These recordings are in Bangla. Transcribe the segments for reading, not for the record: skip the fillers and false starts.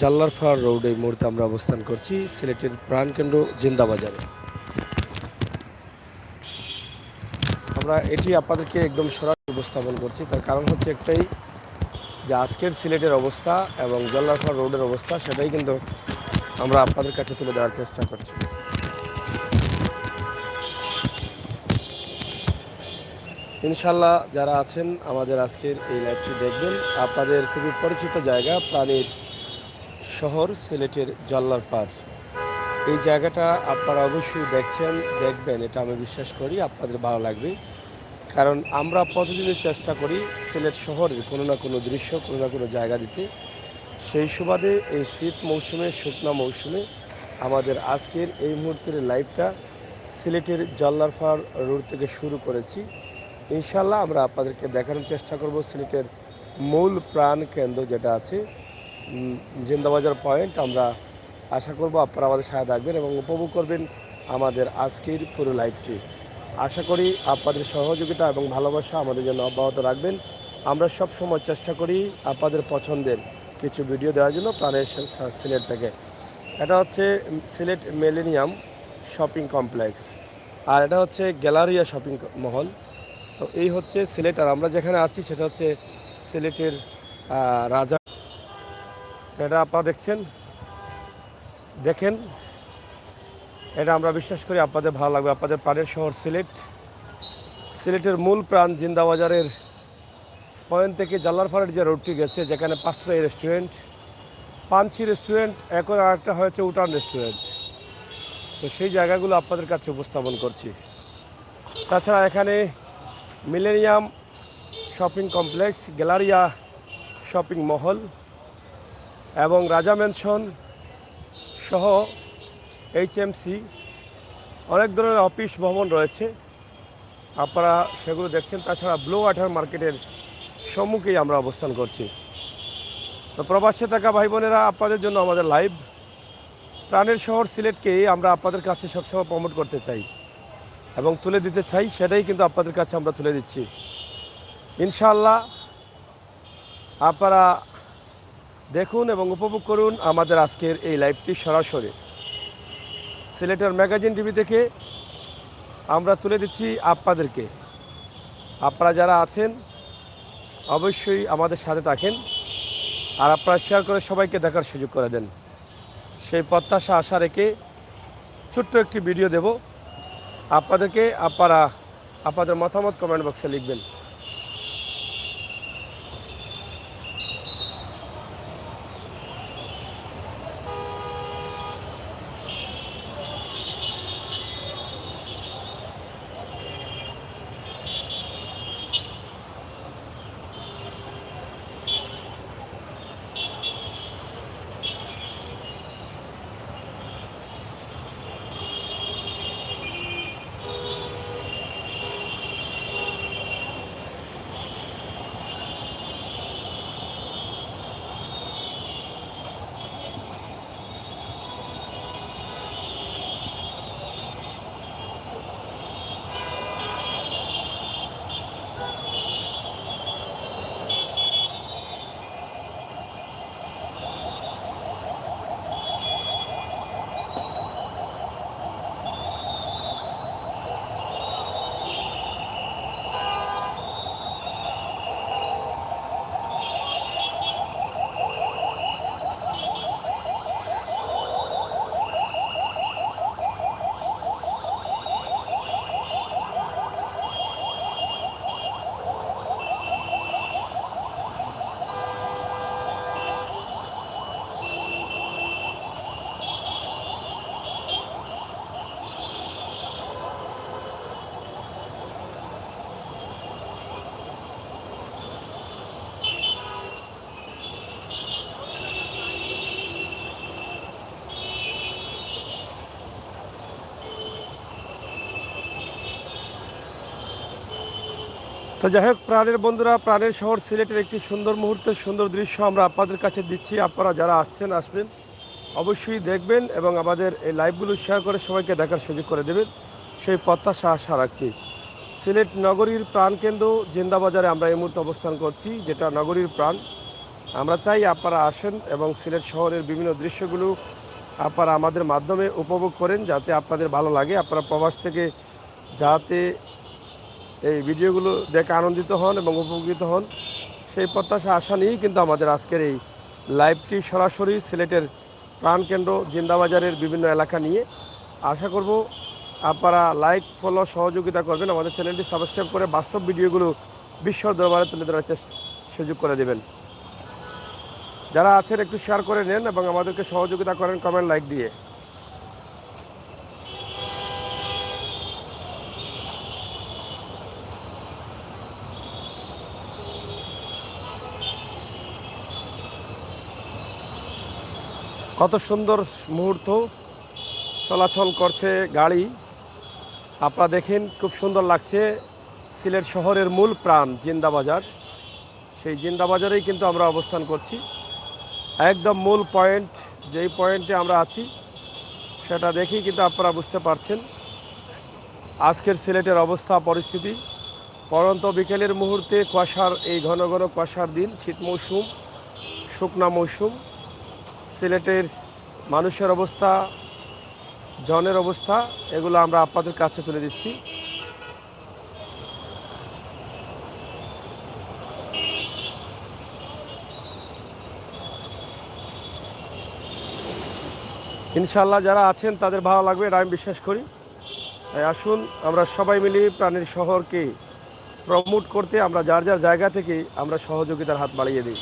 জাল্লারফার রোড এই মুহূর্তে আমরা অবস্থান করছি সিলেটের প্রাণকেন্দ্র জিন্দাবাজারে। আমরা এটি আপনাদেরকে একদম সরাসরি উপস্থাপন করছি, তার কারণ হচ্ছে একটাই, যে আজকের সিলেটের অবস্থা এবং জাল্লারফার রোডের অবস্থা সেটাই কিন্তু আমরা আপনাদের কাছে তুলে দেওয়ার চেষ্টা করছি। ইনশাল্লাহ যারা আছেন আমাদের আজকের এই লাইভটি দেখবেন, আপনাদের খুবই পরিচিত জায়গা প্রাণীর শহর সিলেটের জল্লারপাড়। এই জায়গাটা আপনারা অবশ্যই দেখবেন, এটা আমি বিশ্বাস করি আপনাদের ভালো লাগবে। কারণ আমরা প্রতিদিনই চেষ্টা করি সিলেট শহরের কোনো না কোনো দৃশ্য, কোনো না কোনো জায়গা দিতে। সেই সুবাদে এই শীত মৌসুমে, শুকনা মৌসুমে আমাদের আজকের এই মুহূর্তের লাইভটা সিলেটের জল্লারপাড় রোড থেকে শুরু করেছি। ইনশাল্লাহ আমরা আপনাদেরকে দেখানোর চেষ্টা করব সিলেটের মূল প্রাণ কেন্দ্র যেটা আছে জিন্দাবাজার পয়েন্ট। আমরা আশা করব আপনারা আমাদের সাথে থাকবেন এবং উপভোগ করবেন আমাদের আজকের পুরো লাইভটি। আশা করি আপনাদের সহযোগিতা এবং ভালোবাসা আমাদের জন্য অব্যাহত রাখবেন। আমরা সব সময় চেষ্টা করি আপনাদের পছন্দের কিছু ভিডিও দেওয়ার জন্য প্রাণের সিলেট থেকে। এটা হচ্ছে সিলেট মিলেনিয়াম শপিং কমপ্লেক্স, আর এটা হচ্ছে গ্যালারিয়া শপিং মহল। তো এই হচ্ছে সিলেট, আর আমরা যেখানে আছি সেটা হচ্ছে সিলেটের রাজা। এটা আপনারা দেখেন, এটা আমরা বিশ্বাস করি আপনাদের ভালো লাগবে। আপনাদের প্রাণের শহর সিলেটের মূল প্রাণ জিন্দাবাজারের পয়েন্ট থেকে জাল্লারপাড়ের যে রোডটি গেছে, যেখানে পাঁচপাই রেস্টুরেন্ট, পানসি রেস্টুরেন্ট, এখন আরেকটা হয়েছে উটান রেস্টুরেন্ট। তো সেই জায়গাগুলো আপনাদের কাছে উপস্থাপন করছি। তাছাড়া এখানে millennium shopping complex, Galleria shopping মহল এবং রাজা ম্যানশন সহ এইচএমসি অনেক ধরনের অফিস ভবন রয়েছে, আপনারা সেগুলো দেখছেন। তাছাড়া ব্লু ওয়াটার মার্কেটের সম্মুখেই আমরা অবস্থান করছি। তো প্রবাসে থাকা ভাই বোনেরা, আপনাদের জন্য আমাদের লাইভ প্রাণের শহর সিলেটকে আমরা আপনাদের কাছে সবসময় প্রমোট করতে চাই এবং তুলে দিতে চাই, সেটাই কিন্তু আপনাদের কাছে আমরা তুলে দিচ্ছি। ইনশাআল্লাহ আপনারা দেখুন এবং উপভোগ করুন আমাদের আজকের এই লাইভটি সরাসরি সিলেটের ম্যাগাজিন টিভি থেকে আমরা তুলে দিচ্ছি আপনাদেরকে। আপনারা যারা আছেন অবশ্যই আমাদের সাথে থাকেন, আর আপনারা শেয়ার করে সবাইকে দেখার সুযোগ করে দেন, সেই প্রত্যাশা আশা রেখে ছোট্ট একটি ভিডিও দেব আপনাদেরকে। আপনারা আপনাদের মতামত কমেন্ট বক্সে লিখবেন। তো যাই হোক প্রাণের বন্ধুরা, প্রাণের শহর সিলেটের একটি সুন্দর মুহূর্তের সুন্দর দৃশ্য আমরা আপনাদের কাছে দিচ্ছি। আপনারা যারা আসবেন অবশ্যই দেখবেন এবং আমাদের এই লাইভগুলো শেয়ার করে সবাইকে দেখার সুযোগ করে দেবেন, সেই প্রত্যাশা আশা রাখছি। সিলেট নগরীর প্রাণকেন্দ্র জিন্দাবাজারে আমরা এই মুহূর্তে অবস্থান করছি, যেটা নগরীর প্রাণ। আমরা চাই আপনারা আসেন এবং সিলেট শহরের বিভিন্ন দৃশ্যগুলো আপনারা আমাদের মাধ্যমে উপভোগ করেন, যাতে আপনাদের ভালো লাগে। আপনারা প্রবাস থেকে যাতে এই ভিডিওগুলো দেখে আনন্দিত হন এবং উপকৃত হন, সেই প্রত্যাশা আশা নিয়েই কিন্তু আমাদের আজকের এই লাইভটি সরাসরি সিলেটের প্রাণকেন্দ্র জিন্দাবাজারের বিভিন্ন এলাকা নিয়ে। আশা করব আপনারা লাইক, ফলো, সহযোগিতা করবেন, আমাদের চ্যানেলটি সাবস্ক্রাইব করে বাস্তব ভিডিওগুলো বিশ্ব দরবারে তুলে ধরার সুযোগ করে দেবেন। যারা আছেন একটু শেয়ার করে নেন এবং আমাদেরকে সহযোগিতা করেন কমেন্ট, লাইক দিয়ে। কত সুন্দর মুহূর্ত চলাচল করছে গাড়ি, আপনারা দেখেন, খুব সুন্দর লাগছে। সিলেট শহরের মূল প্রাণ জিন্দাবাজার, সেই জিন্দাবাজারেই কিন্তু আমরা অবস্থান করছি। একদম মূল পয়েন্ট, যেই পয়েন্টে আমরা আছি সেটা দেখেই কিন্তু আপনারা বুঝতে পারছেন আজকের সিলেটের অবস্থা পরিস্থিতি। পরন্ত বিকেলের মুহূর্তে কুয়াশার, এই ঘন ঘন কুয়াশার দিন, শীত মৌসুম, শুকনা মৌসুম, সিলেটের মানুষের অবস্থা, জনের অবস্থা, এগুলো আমরা আপনাদের কাছে তুলে দিচ্ছি। ইনশাল্লাহ যারা আছেন তাদের ভালো লাগবে, এটা আমি বিশ্বাস করি। তাই আসুন আমরা সবাই মিলে প্রাণের শহরকে প্রমোট করতে আমরা যার যার জায়গা থেকে আমরা সহযোগিতার হাত বাড়িয়ে দিই।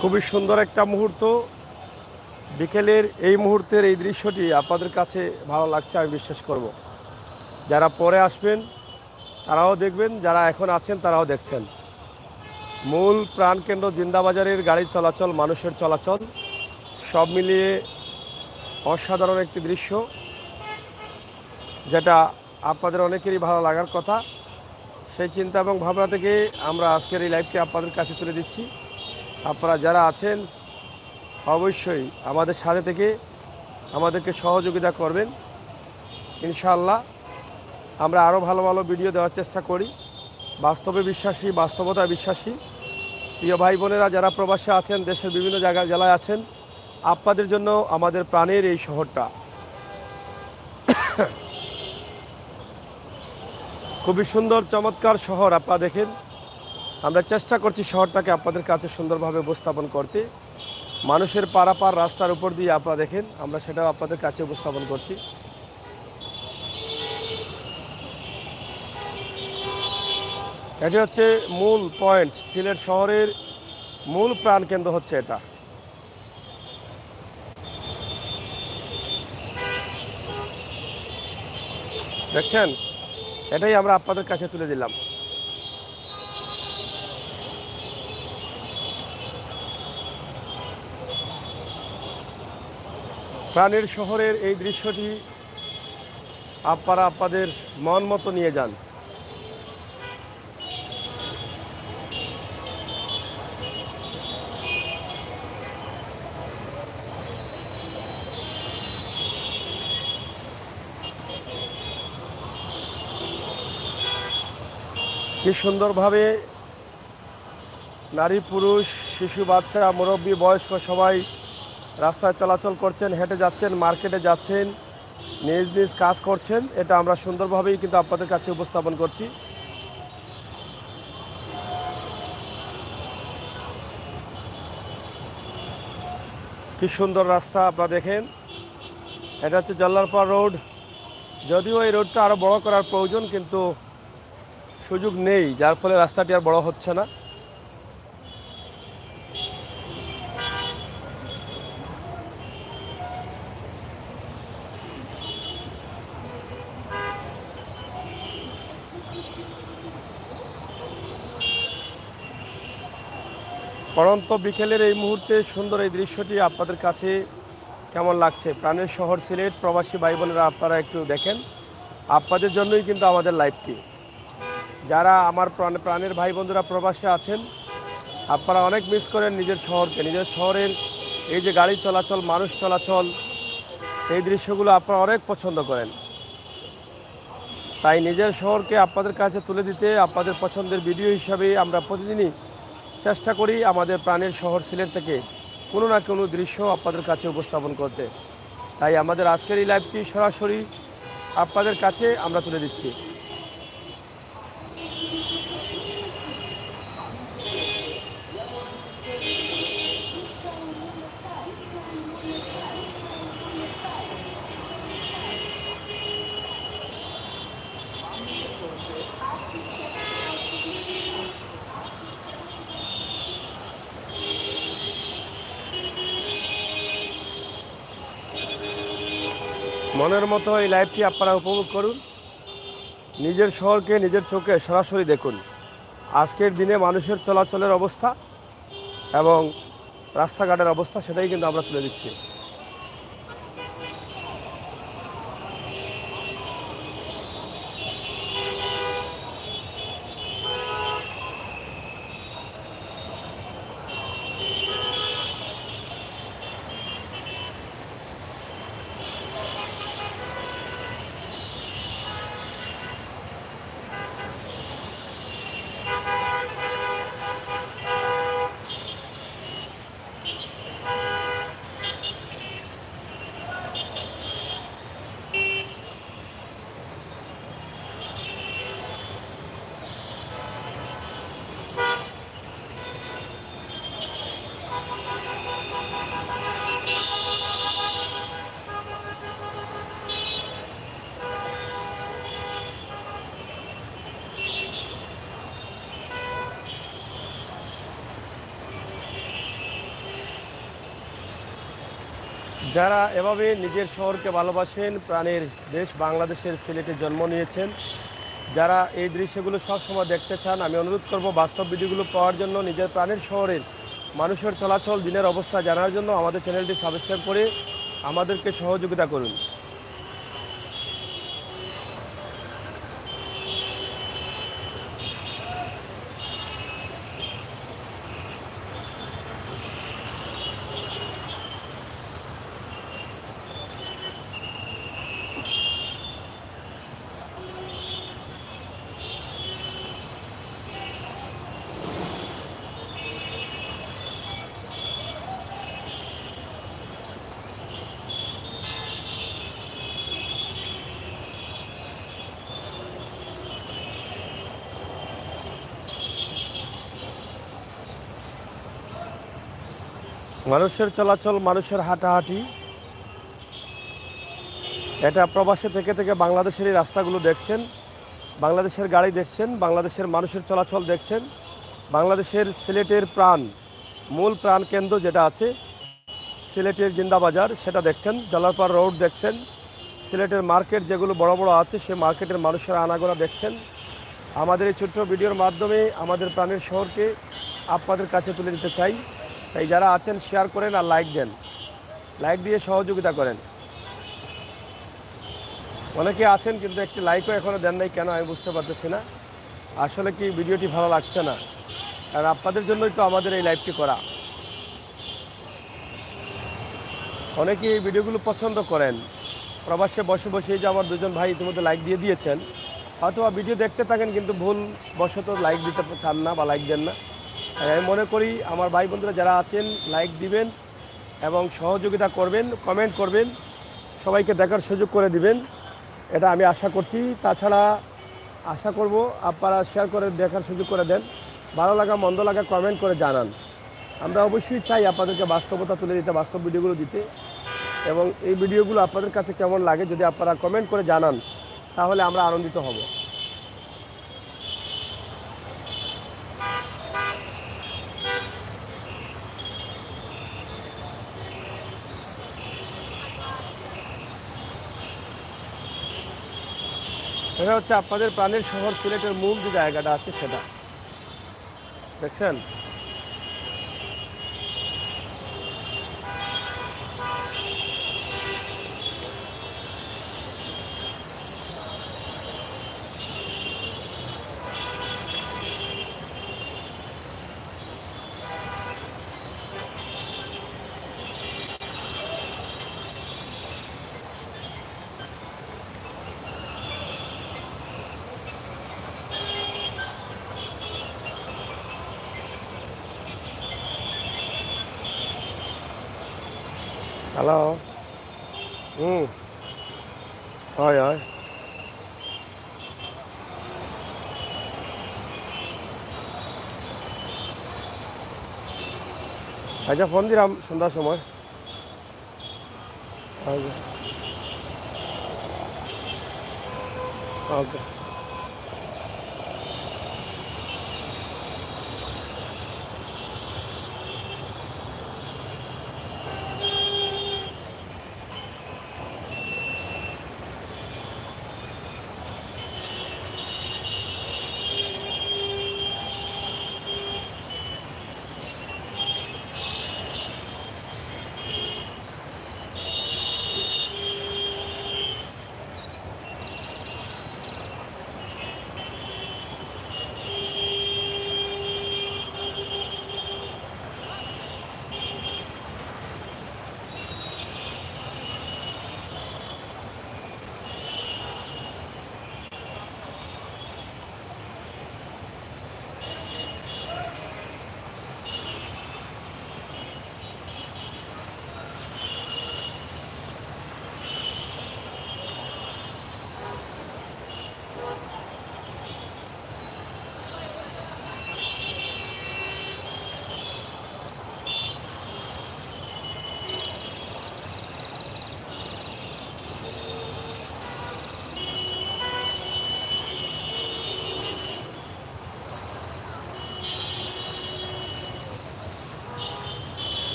খুবই সুন্দর একটা মুহূর্ত, বিকেলের এই মুহূর্তের এই দৃশ্যটি আপনাদের কাছে ভালো লাগছে আমি বিশ্বাস করব। যারা পরে আসবেন তারাও দেখবেন, যারা এখন আছেন তারাও দেখছেন। মূল প্রাণকেন্দ্র জিন্দাবাজারের গাড়ি চলাচল, মানুষের চলাচল, সব মিলিয়ে অসাধারণ একটি দৃশ্য, যেটা আপনাদের অনেকেরই ভালো লাগার কথা। সেই চিন্তা এবং ভাবনা থেকে আমরা আজকের এই লাইভটি আপনাদের কাছে তুলে দিচ্ছি। আপনারা যারা আছেন অবশ্যই আমাদের সাথে থেকে আমাদেরকে সহযোগিতা করবেন। ইনশাআল্লাহ আমরা আরও ভালো ভালো ভিডিও দেওয়ার চেষ্টা করি। বাস্তবে বিশ্বাসী, বাস্তবতায় বিশ্বাসী প্রিয় ভাই বোনেরা যারা প্রবাসে আছেন, দেশের বিভিন্ন জায়গায় জেলায় আছেন, আপনাদের জন্য আমাদের প্রাণের এই শহরটা খুবই সুন্দর, চমৎকার শহর। আপনারা দেখেন, আমরা চেষ্টা করছি শহরটাকে আপনাদের কাছে সুন্দরভাবে উপস্থাপন করতে। মানুষের পারাপার রাস্তার উপর দিয়ে আপনারা দেখেন, আমরা সেটাও আপনাদের কাছে উপস্থাপন করছি। এটি হচ্ছে মূল পয়েন্ট, সিলেট শহরের মূল প্রাণকেন্দ্র হচ্ছে এটা। দেখছেন, এটাই আমরা আপনাদের কাছে তুলে দিলাম। প্রাণের শহরের এই দৃশ্যটি আপনারা আপনাদের মন মতো নিয়ে যান। কি সুন্দরভাবে নারী, পুরুষ, শিশু, বাচ্চা, মুরব্বী, বয়স্ক সবাই রাস্তায় চলাচল করছেন, হেঁটে যাচ্ছেন, মার্কেটে যাচ্ছেন, নিজ নিজ কাজ করছেন। এটা আমরা সুন্দরভাবেই কিন্তু আপনাদের কাছে উপস্থাপন করছি। কি সুন্দর রাস্তা আপনারা দেখেন, এটা হচ্ছে জল্লারপাড় রোড। যদিও এই রোডটা আরও বড় করার প্রয়োজন, কিন্তু সুযোগ নেই, যার ফলে রাস্তাটি আর বড় হচ্ছে না। পরন্ত বিকেলের এই মুহূর্তে সুন্দর এই দৃশ্যটি আপনাদের কাছে কেমন লাগছে? প্রাণের শহর সিলেট, প্রবাসী ভাই বোনেরা আপনারা একটু দেখেন, আপনাদের জন্যই কিন্তু আমাদের লাইভটি। যারা আমার প্রাণের ভাই বন্ধুরা প্রবাসে আছেন, আপনারা অনেক মিস করেন নিজের শহরকে, নিজের শহরের এই যে গাড়ি চলাচল, মানুষ চলাচল, এই দৃশ্যগুলো আপনারা অনেক পছন্দ করেন। তাই নিজের শহরকে আপনাদের কাছে তুলে দিতে আপনাদের পছন্দের ভিডিও হিসাবে আমরা প্রতিদিনই চেষ্টা করি আমাদের প্রাণের শহর সিলেট থেকে কোনো না কোনো দৃশ্য আপনাদের কাছে উপস্থাপন করতে। তাই আমাদের আজকের এই লাইভটি সরাসরি আপনাদের কাছে আমরা তুলে দিচ্ছি। মনের মতো এই লাইভটি আপনারা উপভোগ করুন, নিজের শহরকে নিজের চোখে সরাসরি দেখুন। আজকের দিনে মানুষের চলাচলের অবস্থা এবং রাস্তাঘাটের অবস্থা সেটাই কিন্তু আমরা তুলে দিচ্ছি। যারা এভাবে নিজের শহরকে ভালোবাসেন, প্রাণের দেশ বাংলাদেশের সিলেটে জন্ম নিয়েছেন, যারা এই দৃশ্যগুলো সবসময় দেখতে চান, আমি অনুরোধ করব বাস্তব ভিডিওগুলো পাওয়ার জন্য, নিজের প্রাণের শহরের মানুষের চলাচল দিনের অবস্থা জানার জন্য আমাদের চ্যানেলটি সাবস্ক্রাইব করে আমাদেরকে সহযোগিতা করুন। মানুষের চলাচল, মানুষের হাঁটাহাঁটি, এটা প্রবাসে থেকে থেকে বাংলাদেশের এই রাস্তাগুলো দেখছেন, বাংলাদেশের গাড়ি দেখছেন, বাংলাদেশের মানুষের চলাচল দেখছেন, বাংলাদেশের সিলেটের প্রাণ, মূল প্রাণ কেন্দ্র যেটা আছে সিলেটের জিন্দাবাজার সেটা দেখছেন, জলারপাড় রোড দেখছেন, সিলেটের মার্কেট যেগুলো বড় বড় আছে সে মার্কেটের মানুষের আনাগোনা দেখছেন। আমাদের এই ছোট্ট ভিডিওর মাধ্যমে আমাদের প্রাণের শহরকে আপনাদের কাছে তুলে দিতে চাই। তাই যারা আছেন শেয়ার করেন আর লাইক দেন, লাইক দিয়ে সহযোগিতা করেন। অনেকে আছেন কিন্তু একটি লাইকও এখনও দেন নাই, কেন আমি বুঝতে পারতেছি না। আসলে কি ভিডিওটি ভালো লাগছে না, কারণ আপনাদের জন্যই তো আমাদের এই লাইভটি করা। অনেকে এই ভিডিওগুলো পছন্দ করেন, প্রবাসে বসে বসে যে আমার দুজন ভাই ইতিমধ্যে লাইক দিয়ে দিয়েছেন, অথবা ভিডিও দেখতে থাকেন কিন্তু ভুল বশত লাইক দিতে চান না বা লাইক দেন না। আমি মনে করি আমার ভাই বন্ধুরা যারা আছেন লাইক দিবেন এবং সহযোগিতা করবেন, কমেন্ট করবেন, সবাইকে দেখার সুযোগ করে দিবেন, এটা আমি আশা করছি। তাছাড়া আশা করব আপনারা শেয়ার করে দেখার সুযোগ করে দেন, ভালো লাগা মন্দ লাগা কমেন্ট করে জানান। আমরা অবশ্যই চাই আপনাদেরকে বাস্তবতা তুলে দিতে, বাস্তব ভিডিওগুলো দিতে, এবং এই ভিডিওগুলো আপনাদের কাছে কেমন লাগে যদি আপনারা কমেন্ট করে জানান তাহলে আমরা আনন্দিত হব। এটা হচ্ছে আপনাদের প্রাণের শহর সিলেটের মূল যে জায়গাটা আছে সেটা দেখছেন। হ্যালো। হুম। হয় হয়। আচ্ছা ফোন দিলাম সন্ধ্যার সময়। ওকে। ওকে।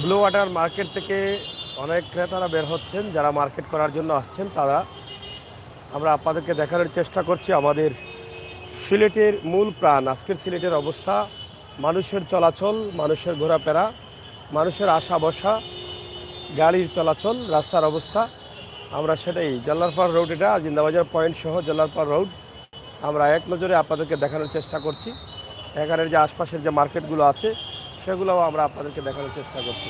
ব্লু ওয়াটার মার্কেট থেকে অনেক ক্রেতারা বের হচ্ছেন, যারা মার্কেট করার জন্য আসছেন তারা। আমরা আপনাদেরকে দেখানোর চেষ্টা করছি আমাদের সিলেটের মূল প্রাণ। আজকের সিলেটের অবস্থা, মানুষের চলাচল, মানুষের ঘোরাফেরা, মানুষের আসা বসা, গাড়ির চলাচল, রাস্তার অবস্থা। আমরা সেটাই জল্লারপাড় রোড, এটা জিন্দাবাজার পয়েন্ট সহ জল্লারপাড় রোড আমরা এক নজরে আপনাদেরকে দেখানোর চেষ্টা করছি। এখানের যে আশপাশের যে মার্কেটগুলো আছে সেগুলোও আমরা আপনাদেরকে দেখানোর চেষ্টা করছি।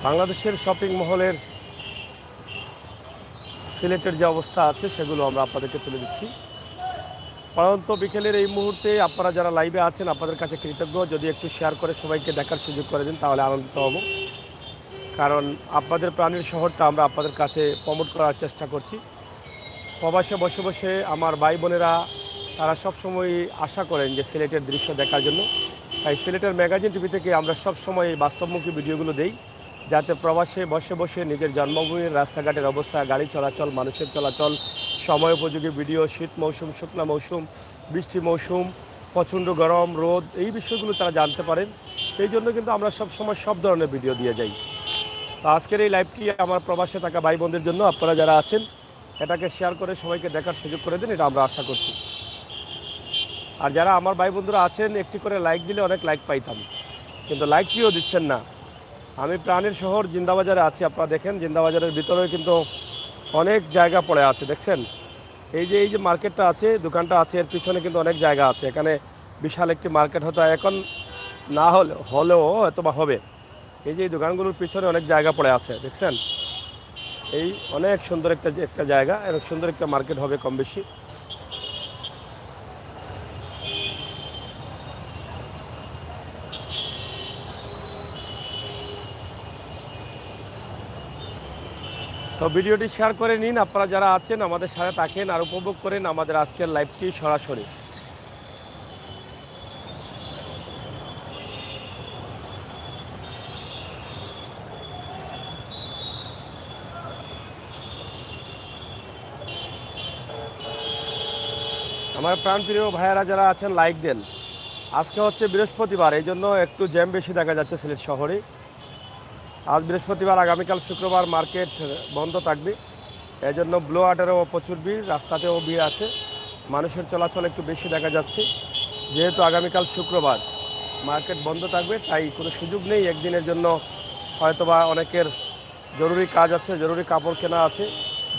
বাংলাদেশের শপিং মহলের সিলেটের যে অবস্থা আছে সেগুলো আমরা আপনাদেরকে তুলে দিচ্ছি। পরন্ত বিকেলের এই মুহূর্তে আপনারা যারা লাইভে আছেন আপনাদের কাছে কৃতজ্ঞ, যদি একটু শেয়ার করে সবাইকে দেখার সুযোগ করে দিন তাহলে আনন্দিত হব। কারণ আপনাদের প্রাণের শহরটা আমরা আপনাদের কাছে প্রমোট করার চেষ্টা করছি। প্রবাসে বসে বসে আমার ভাই বোনেরা তারা সবসময় আশা করেন যে সিলেটের দৃশ্য দেখার জন্য। তাই সিলেটের ম্যাগাজিন টিভি থেকে আমরা সবসময় এই বাস্তবমুখী ভিডিওগুলো দেই, যাতে প্রবাসে বসে বসে নিজের জন্মভূমির রাস্তাঘাটের অবস্থা, গাড়ি চলাচল, মানুষের চলাচল, সময় উপযোগী ভিডিও, শীত মৌসুম, শুকনা মৌসুম, বৃষ্টি মৌসুম, প্রচণ্ড গরম, রোদ, এই বিষয়গুলো তারা জানতে পারেন। সেই জন্য কিন্তু আমরা সবসময় সব ধরনের ভিডিও দিয়ে যাই। তো আজকের এই লাইভটি আমার প্রবাসে থাকা ভাই বোনদের জন্য, আপনারা যারা আছেন এটাকে শেয়ার করে সবাইকে দেখার সুযোগ করে দিন, এটা আমরা আশা করছি। আর যারা আমার ভাই বন্ধুরা আছেন একটি করে লাইক দিলে অনেক লাইক পাইতাম, কিন্তু লাইকটিও দিচ্ছেন না। আমি প্রাণের শহর জিন্দাবাজারে আছি, আপনারা দেখেন জিন্দাবাজারের ভিতরে কিন্তু অনেক জায়গা পড়ে আছে, দেখছেন। এই যে মার্কেটটা আছে, দোকানটা আছে, এর পিছনে কিন্তু অনেক জায়গা আছে। এখানে বিশাল একটি মার্কেট হতো, এখন না হলেও হয়তো বা হবে। এই যে এই দোকানগুলোর পিছনে অনেক জায়গা পড়ে আছে, দেখছেন। এই অনেক সুন্দর একটা জায়গা, অনেক সুন্দর একটা মার্কেট হবে কম বেশি। তো ভিডিওটি শেয়ার করে নিন, আপনারা যারা আছেন আমাদের সাথে থাকেন আর উপভোগ করেন আমাদের আজকের লাইভটি সরাসরি। আমার প্রাণপ্রিয় ভাইয়েরা যারা আছেন লাইক দেন। আজকে হচ্ছে বৃহস্পতিবার, এই জন্য একটু জ্যাম বেশি দেখা যাচ্ছে সিলেট শহরে। আজ বৃহস্পতিবার, আগামীকাল শুক্রবার মার্কেট বন্ধ থাকবে। এই জন্য ব্লু ওয়াটারেও প্রচুর ভিড়, রাস্তাতেও ভিড় আছে, মানুষের চলাচল একটু বেশি দেখা যাচ্ছে। যেহেতু আগামীকাল শুক্রবার মার্কেট বন্ধ থাকবে, তাই কোনো সুযোগ নেই একদিনের জন্য। হয়তোবা অনেকের জরুরি কাজ আছে, জরুরি কাপড় কেনা আছে,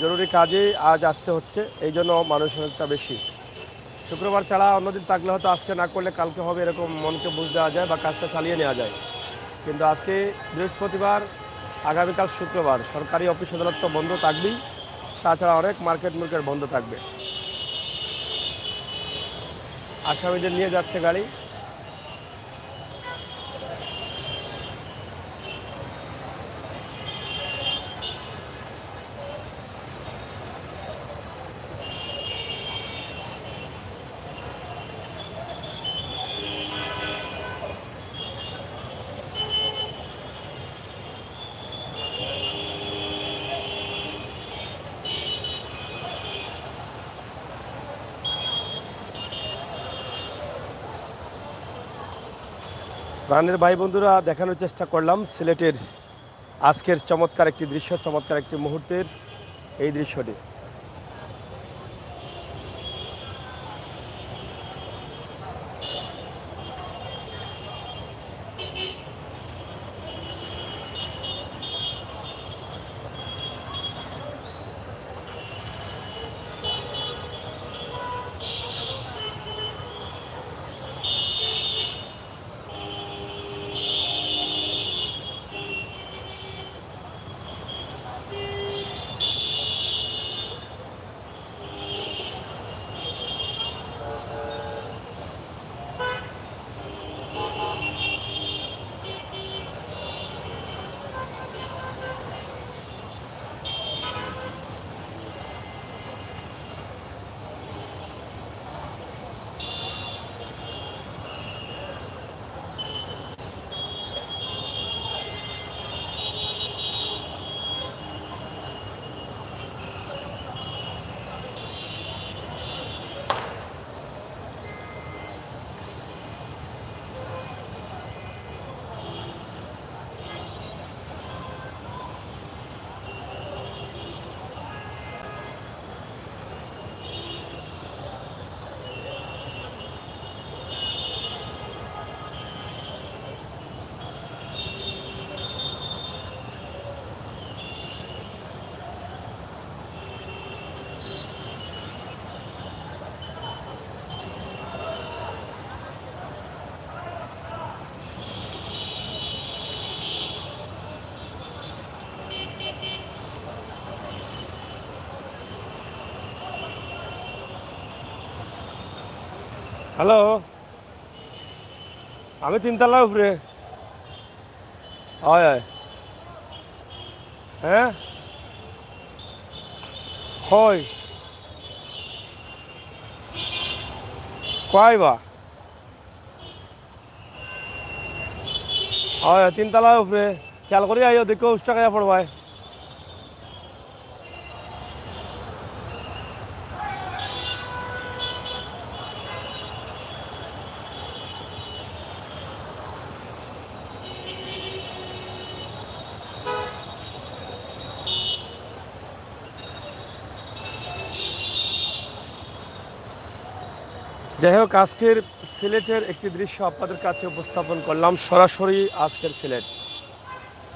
জরুরি কাজে আজ আসতে হচ্ছে, এই জন্য মানুষ অনেকটা বেশি। শুক্রবার ছাড়া অন্যদিন থাকলে হয়তো আজকে না করলে কালকে হবে, এরকম মনকে বুঝ দেওয়া যায় বা কাজটা চালিয়ে নেওয়া যায়। কিন্তু আজকে বৃহস্পতিবার, আগামীকাল শুক্রবার, সরকারি অফিস আদালত তো বন্ধ থাকবেই, তাছাড়া অনেক মার্কেট বন্ধ থাকবে। আসামিদের নিয়ে যাচ্ছে গাড়ি। প্রাণের ভাই বন্ধুরা, দেখানোর চেষ্টা করলাম সিলেটের আজকের চমৎকার একটি দৃশ্য, চমৎকার একটি মুহূর্তের এই দৃশ্যটি। হ্যালো, আমি তিনতলার উপরে। হয় হয়। হ্যাঁ, হয় কয় বা? হয় তিনতলার উপরে। খেয়াল করি আইও, দেখো উষ্টা খাইয়া পড়বায়। যাই হোক, আজকের সিলেটের একটি দৃশ্য আপনাদের কাছে উপস্থাপন করলাম, সরাসরি আজকের সিলেট।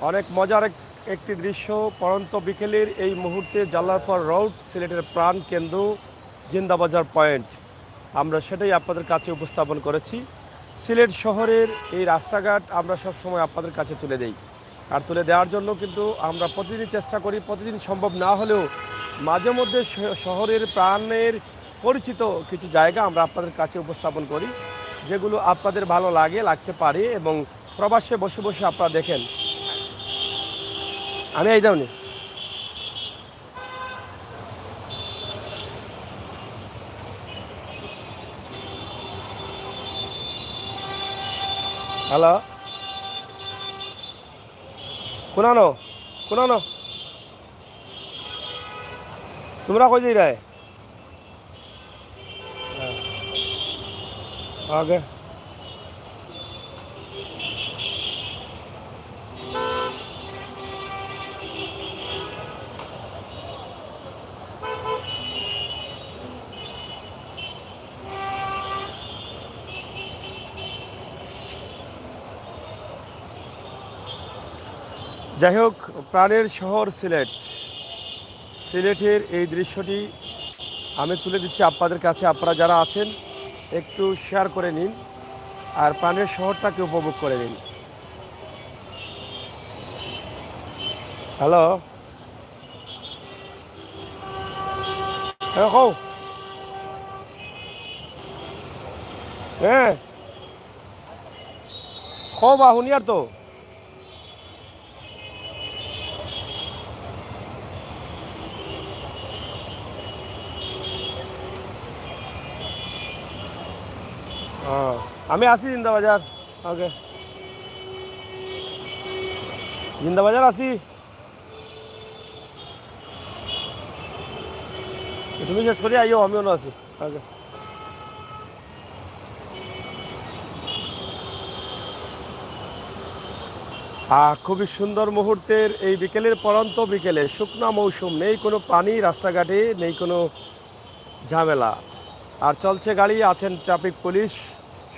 অনেক মজার একটি দৃশ্য। পড়ন্ত বিকেলের এই মুহূর্তে জালালপুর রোড, সিলেটের প্রাণ কেন্দ্র, জিন্দাবাজার পয়েন্ট, আমরা সেটাই আপনাদের কাছে উপস্থাপন করেছি। সিলেট শহরের এই রাস্তাঘাট আমরা সব সময় আপনাদের কাছে তুলে দেই, আর তুলে দেওয়ার জন্য কিন্তু আমরা প্রতিদিন চেষ্টা করি, প্রতিদিন সম্ভব না হলেও মাঝে মধ্যে শহরের প্রাণের পরিচিত কিছু জায়গা আমরা আপনাদের কাছে উপস্থাপন করি, যেগুলো আপনাদের ভালো লাগতে পারে এবং প্রবাসে বসে বসে আপনারা দেখেন। আমি এই দাওনি। হ্যালো, কোনানো কোনানো, তোমরা কই যাই রায়? আগে যাই হোক, প্রাণের শহর সিলেট, সিলেটের এই দৃশ্যটি আমি তুলে দিচ্ছি আপনাদের কাছে। আপনারা যারা আছেন একটু শেয়ার করে নিন আর প্রাণের শহরটাকে উপভোগ করে নিন। হ্যালো, হ্যাঁ, হ্যাঁ, বা শুনিয়ার তো। আমি আছি জিন্দাবাজার। ওকে, জিন্দাবাজার আছি। তুমি শেষ করি আইও, আমিও আছি। ওকে। খুবই সুন্দর মুহূর্তের এই বিকেলের পরন্ত বিকেলে, শুকনা মৌসুম, নেই কোনো পানি রাস্তাঘাটে, নেই কোনো ঝামেলা। আর চলছে গাড়ি, আছেন ট্রাফিক পুলিশ,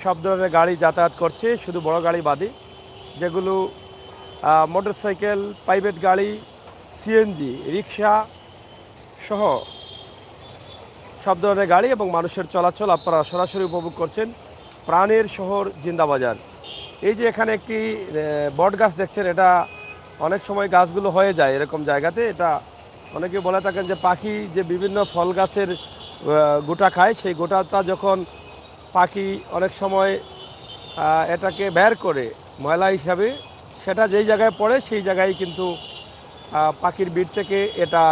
সব ধরনের গাড়ি যাতায়াত করছে, শুধু বড় গাড়ি বাদে, যেগুলো মোটরসাইকেল, প্রাইভেট গাড়ি, সিএনজি, রিক্সা সহ সব ধরনের গাড়ি এবং মানুষের চলাচল আপনারা সরাসরি উপভোগ করছেন। প্রাণের শহর জিন্দাবাজার। এই যে এখানে একটি বট গাছ দেখছেন, এটা অনেক সময় গাছগুলো হয়ে যায় এরকম জায়গাতে। এটা অনেকে বলে থাকেন যে পাখি যে বিভিন্ন ফল গাছের গোটা খায়, সেই গোটাটা যখন পাখি অনেক সময় এটাকে বের করে ময়লা হিসাবে, সেটা যেই জায়গায় পড়ে সেই জায়গায় কিন্তু পাখির বিট থেকে এটা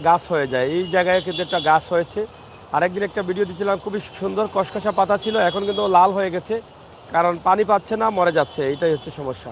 গাছ হয়ে যায়। এই জায়গায় কিন্তু একটা গাছ হয়েছে। আরেকদিন একটা ভিডিও দিয়েছিলাম, খুবই সুন্দর কসকসা পাতা ছিল, এখন কিন্তু লাল হয়ে গেছে, কারণ পানি পাচ্ছে না, মরে যাচ্ছে। এইটাই হচ্ছে সমস্যা।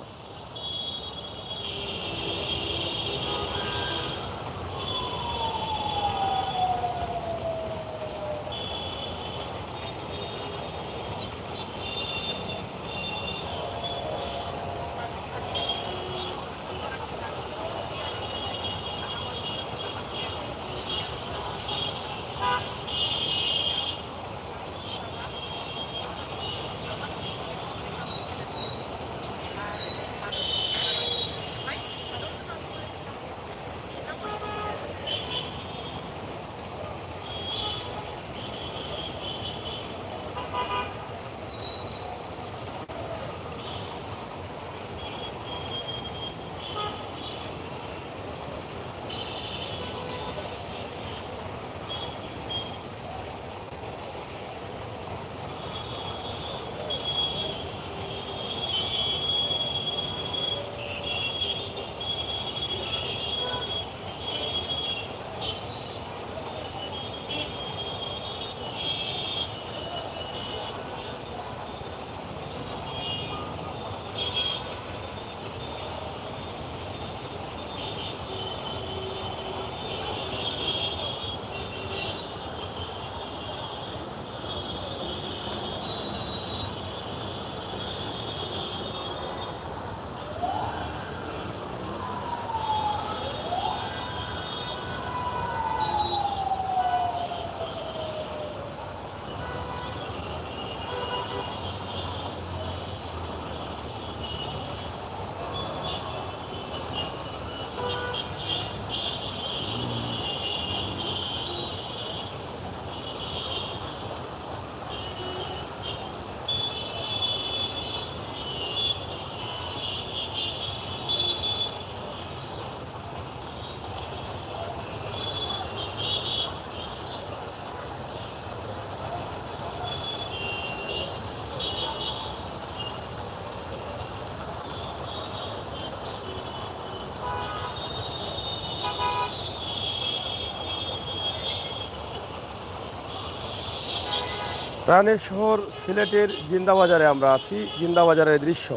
প্রাণের শহর সিলেটের জিন্দাবাজারে আমরা আছি। জিন্দাবাজারের দৃশ্য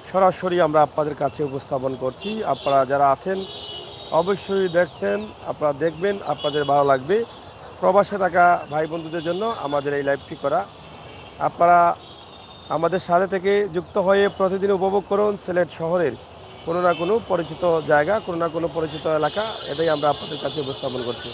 সরাসরি আমরা আপনাদের কাছে উপস্থাপন করছি। আপনারা যারা আছেন অবশ্যই দেখছেন, আপনারা দেখবেন, আপনাদের ভালো লাগবে। প্রবাসে থাকা ভাই বন্ধুদের জন্য আমাদের এই লাইভটি করা। আপনারা আমাদের সাথে থেকে যুক্ত হয়ে প্রতিদিন উপভোগ করুন সিলেট শহরের কোনো না কোনো পরিচিত জায়গা, কোনো না কোনো পরিচিত এলাকা। এটাই আমরা আপনাদের কাছে উপস্থাপন করছি।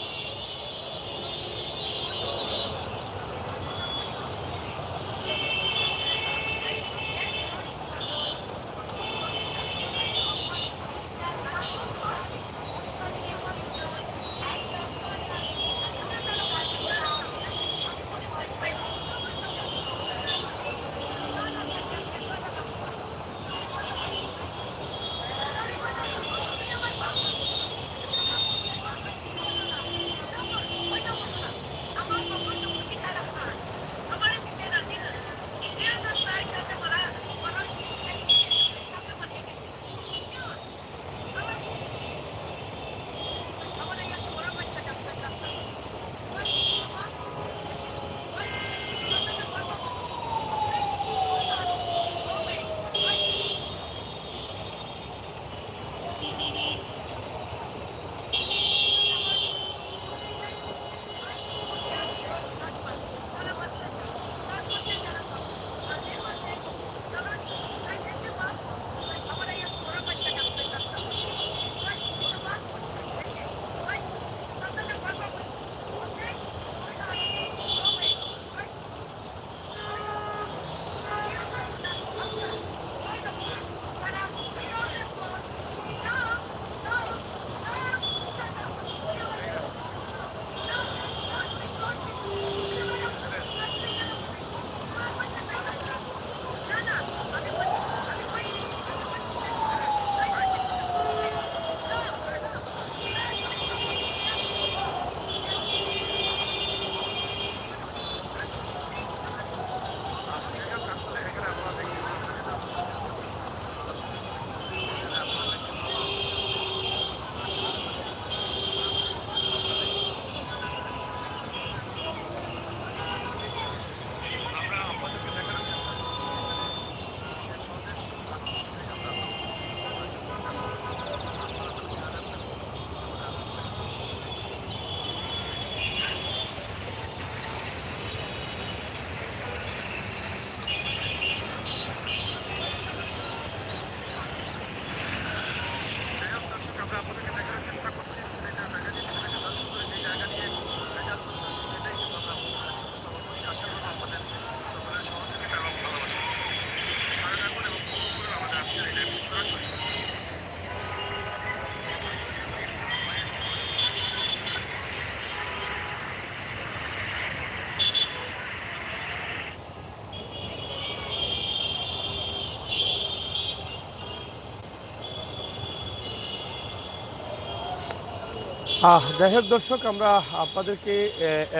যাই হোক দর্শক, আমরা আপনাদেরকে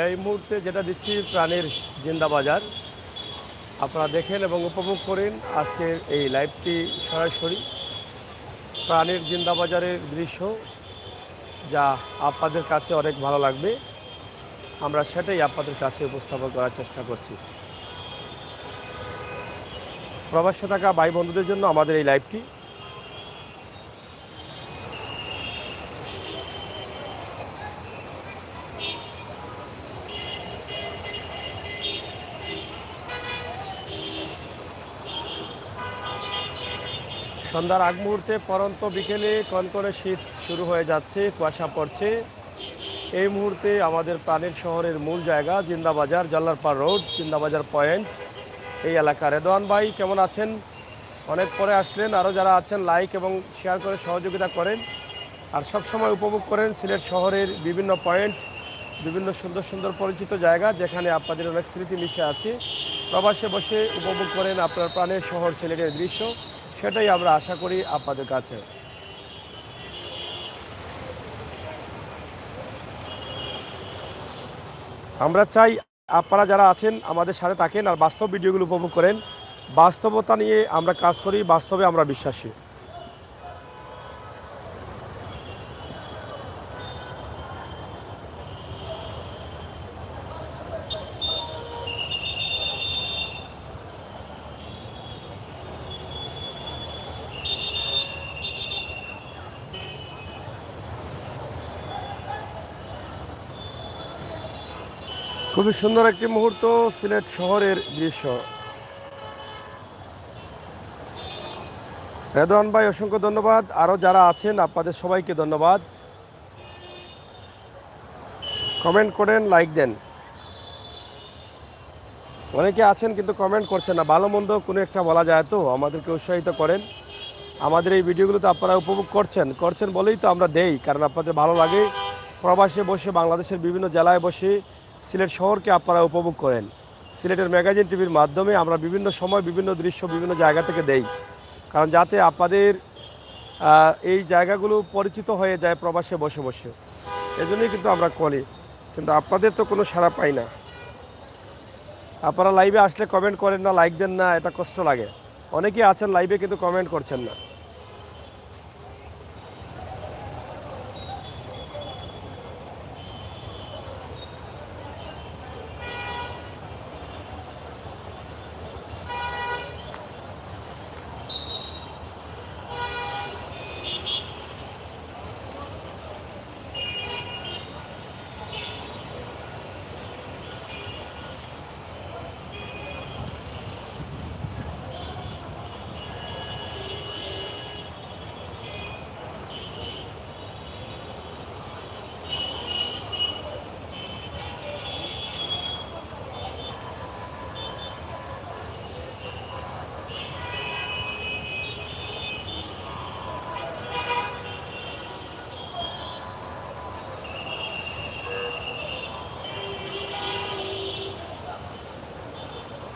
এই মুহূর্তে যেটা দিচ্ছি প্রাণের জিন্দা বাজার, আপনারা দেখেন এবং উপভোগ করেন আজকের এই লাইভটি সরাসরি প্রাণের জিন্দা বাজারের দৃশ্য, যা আপনাদের কাছে অনেক ভালো লাগবে। আমরা সেটাই আপনাদের কাছে উপস্থাপন করার চেষ্টা করছি। প্রবাসে থাকা ভাই বন্ধুদের জন্য আমাদের এই লাইভটি। সন্ধ্যার আগ মুহূর্তে পরন্ত বিকেলে কনকনে শীত শুরু হয়ে যাচ্ছে, কুয়াশা পড়ছে। এই মুহূর্তে আমাদের প্রাণের শহরের মূল জায়গা জিন্দাবাজার, জল্লারপাড় রোড, জিন্দাবাজার পয়েন্ট, এই এলাকা। রেদওয়ান ভাই কেমন আছেন? অনেক পরে আসলেন। আরও যারা আছেন লাইক এবং শেয়ার করে সহযোগিতা করেন, আর সব সময় উপভোগ করেন সিলেট শহরের বিভিন্ন পয়েন্ট, বিভিন্ন সুন্দর সুন্দর পরিচিত জায়গা যেখানে আপনাদের অনেক স্মৃতি মিশে আছে। প্রবাসে বসে উপভোগ করেন আপনার প্রাণের শহর সিলেটের দৃশ্য, সেটাই আমরা আশা করি আপনাদের কাছে। আমরা চাই আপনারা যারা আছেন আমাদের সাথে থাকেন আর বাস্তব ভিডিওগুলো উপভোগ করেন। বাস্তবতা নিয়ে আমরা কাজ করি, বাস্তবে আমরা বিশ্বাসী। খুবই সুন্দর একটি মুহূর্ত সিলেট শহরের দৃশ্য। রেদওয়ান ভাই অসংখ্য ধন্যবাদ, আরও যারা আছেন আপনাদের সবাইকে ধন্যবাদ। কমেন্ট করেন, লাইক দেন। অনেকে আছেন কিন্তু কমেন্ট করছেন না, ভালো মন্দ কোনো একটা বলা যায় তো, আমাদেরকে উৎসাহিত করেন। আমাদের এই ভিডিওগুলো তো আপনারা উপভোগ করছেন বলেই তো আমরা দেই, কারণ আপনাদের ভালো লাগে। প্রবাসে বসে বাংলাদেশের বিভিন্ন জেলায় বসে সিলেট শহরকে আপনারা উপভোগ করেন। সিলেটের ম্যাগাজিন টিভির মাধ্যমে আমরা বিভিন্ন সময় বিভিন্ন দৃশ্য বিভিন্ন জায়গা থেকে দেই, কারণ যাতে আপনাদের এই জায়গাগুলো পরিচিত হয়ে যায় প্রবাসে বসে বসে। এজন্যই কিন্তু আমরা করি, কিন্তু আপনাদের তো কোনো সাড়া পাই না। আপনারা লাইভে আসলে কমেন্ট করেন না, লাইক দেন না, এটা কষ্ট লাগে। অনেকেই আছেন লাইভে কিন্তু কমেন্ট করছেন না।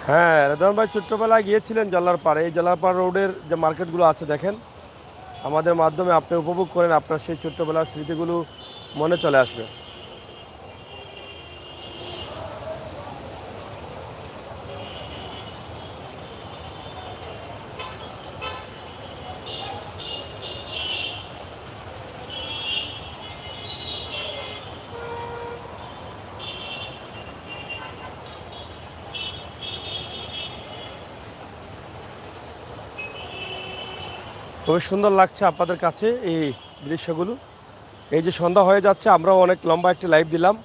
হ্যাঁ, রেদওয়ান ভাই ছোট্টবেলায় গিয়েছিলেন জল্লারপাড়। এই জল্লারপাড় রোডের যে মার্কেটগুলো আছে দেখেন, আমাদের মাধ্যমে আপনি উপভোগ করেন, আপনার সেই ছোট্টবেলার স্মৃতিগুলো মনে চলে আসবে। খুবই সুন্দর লাগছে আপনাদের কাছে এই দৃশ্যগুলো। এই যে সন্ধ্যা হয়ে যাচ্ছে, আমরাও অনেক লম্বা একটি লাইভ দিলাম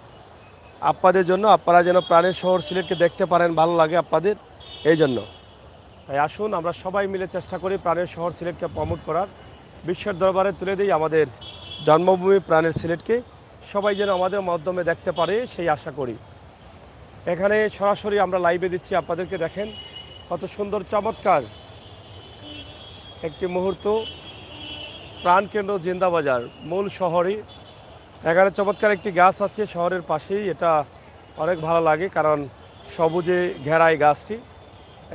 আপনাদের জন্য, আপনারা যেন প্রাণের শহর সিলেটকে দেখতে পারেন, ভালো লাগে আপনাদের এই জন্য। তাই আসুন আমরা সবাই মিলে চেষ্টা করি প্রাণের শহর সিলেটকে প্রমোট করার, বিশ্বের দরবারে তুলে দিই আমাদের জন্মভূমি প্রাণের সিলেটকে। সবাই যেন আমাদের মাধ্যমে দেখতে পারে সেই আশা করি। এখানে সরাসরি আমরা লাইভে দিচ্ছি আপনাদেরকে, দেখেন কত সুন্দর চমৎকার একটি মুহূর্ত। প্রাণকেন্দ্র জিন্দাবাজার মূল শহরে এখানে চমৎকার একটি গাছ আছে শহরের পাশেই, এটা অনেক ভালো লাগে কারণ সবুজে ঘেরা এই গাছটি।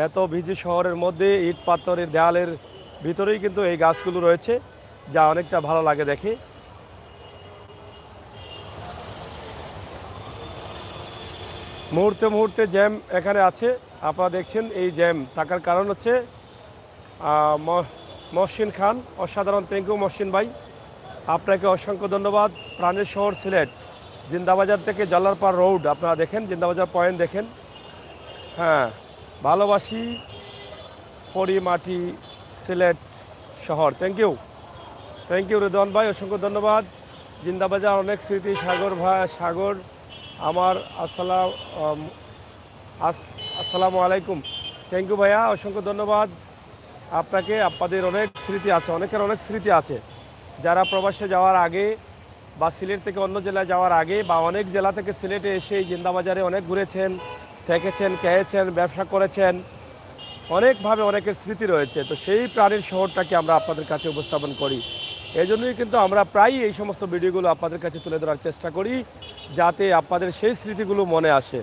এত ভিজি শহরের মধ্যে ইট পাথরের দেয়ালের ভিতরেই কিন্তু এই গাছগুলো রয়েছে, যা অনেকটা ভালো লাগে দেখে। মুহূর্তে মুহূর্তে জ্যাম এখানে আছে। আপনারা দেখছেন এই জ্যাম থাকার কারণ হচ্ছে মহসিন খান, অসাধারণ। থ্যাংক ইউ মহসিন ভাই, আপনাকে অসংখ্য ধন্যবাদ। প্রাণের শহর সিলেট, জিন্দাবাজার থেকে জল্লারপাড় রোড আপনারা দেখেন, জিন্দাবাজার পয়েন্ট দেখেন। হ্যাঁ, ভালোবাসি পরি মাটি সিলেট শহর। থ্যাংক ইউ রিদওয়ান ভাই, অসংখ্য ধন্যবাদ। জিন্দাবাজার অনেক স্মৃতি। সাগর ভাই, সাগর আমার আসসালামু আলাইকুম। থ্যাংক ইউ ভাইয়া, অসংখ্য ধন্যবাদ আপনাকে। আপনাদের অনেক স্মৃতি আছে, অনেকের অনেক স্মৃতি আছে যারা প্রবাসে যাওয়ার আগে বা সিলেট থেকে অন্য জেলায় যাওয়ার আগে বা অনেক জেলা থেকে সিলেটে এসে জিন্দাবাজারে অনেক ঘুরেছেন, থেকেছেন, খেয়েছেন, ব্যবসা করেছেন, অনেকভাবে অনেকের স্মৃতি রয়েছে। তো সেই প্রাণীর শহরটাকে আমরা আপনাদের কাছে উপস্থাপন করি। এই জন্যই কিন্তু আমরা প্রায়ই এই সমস্ত ভিডিওগুলো আপনাদের কাছে তুলে ধরার চেষ্টা করি, যাতে আপনাদের সেই স্মৃতিগুলো মনে আসে।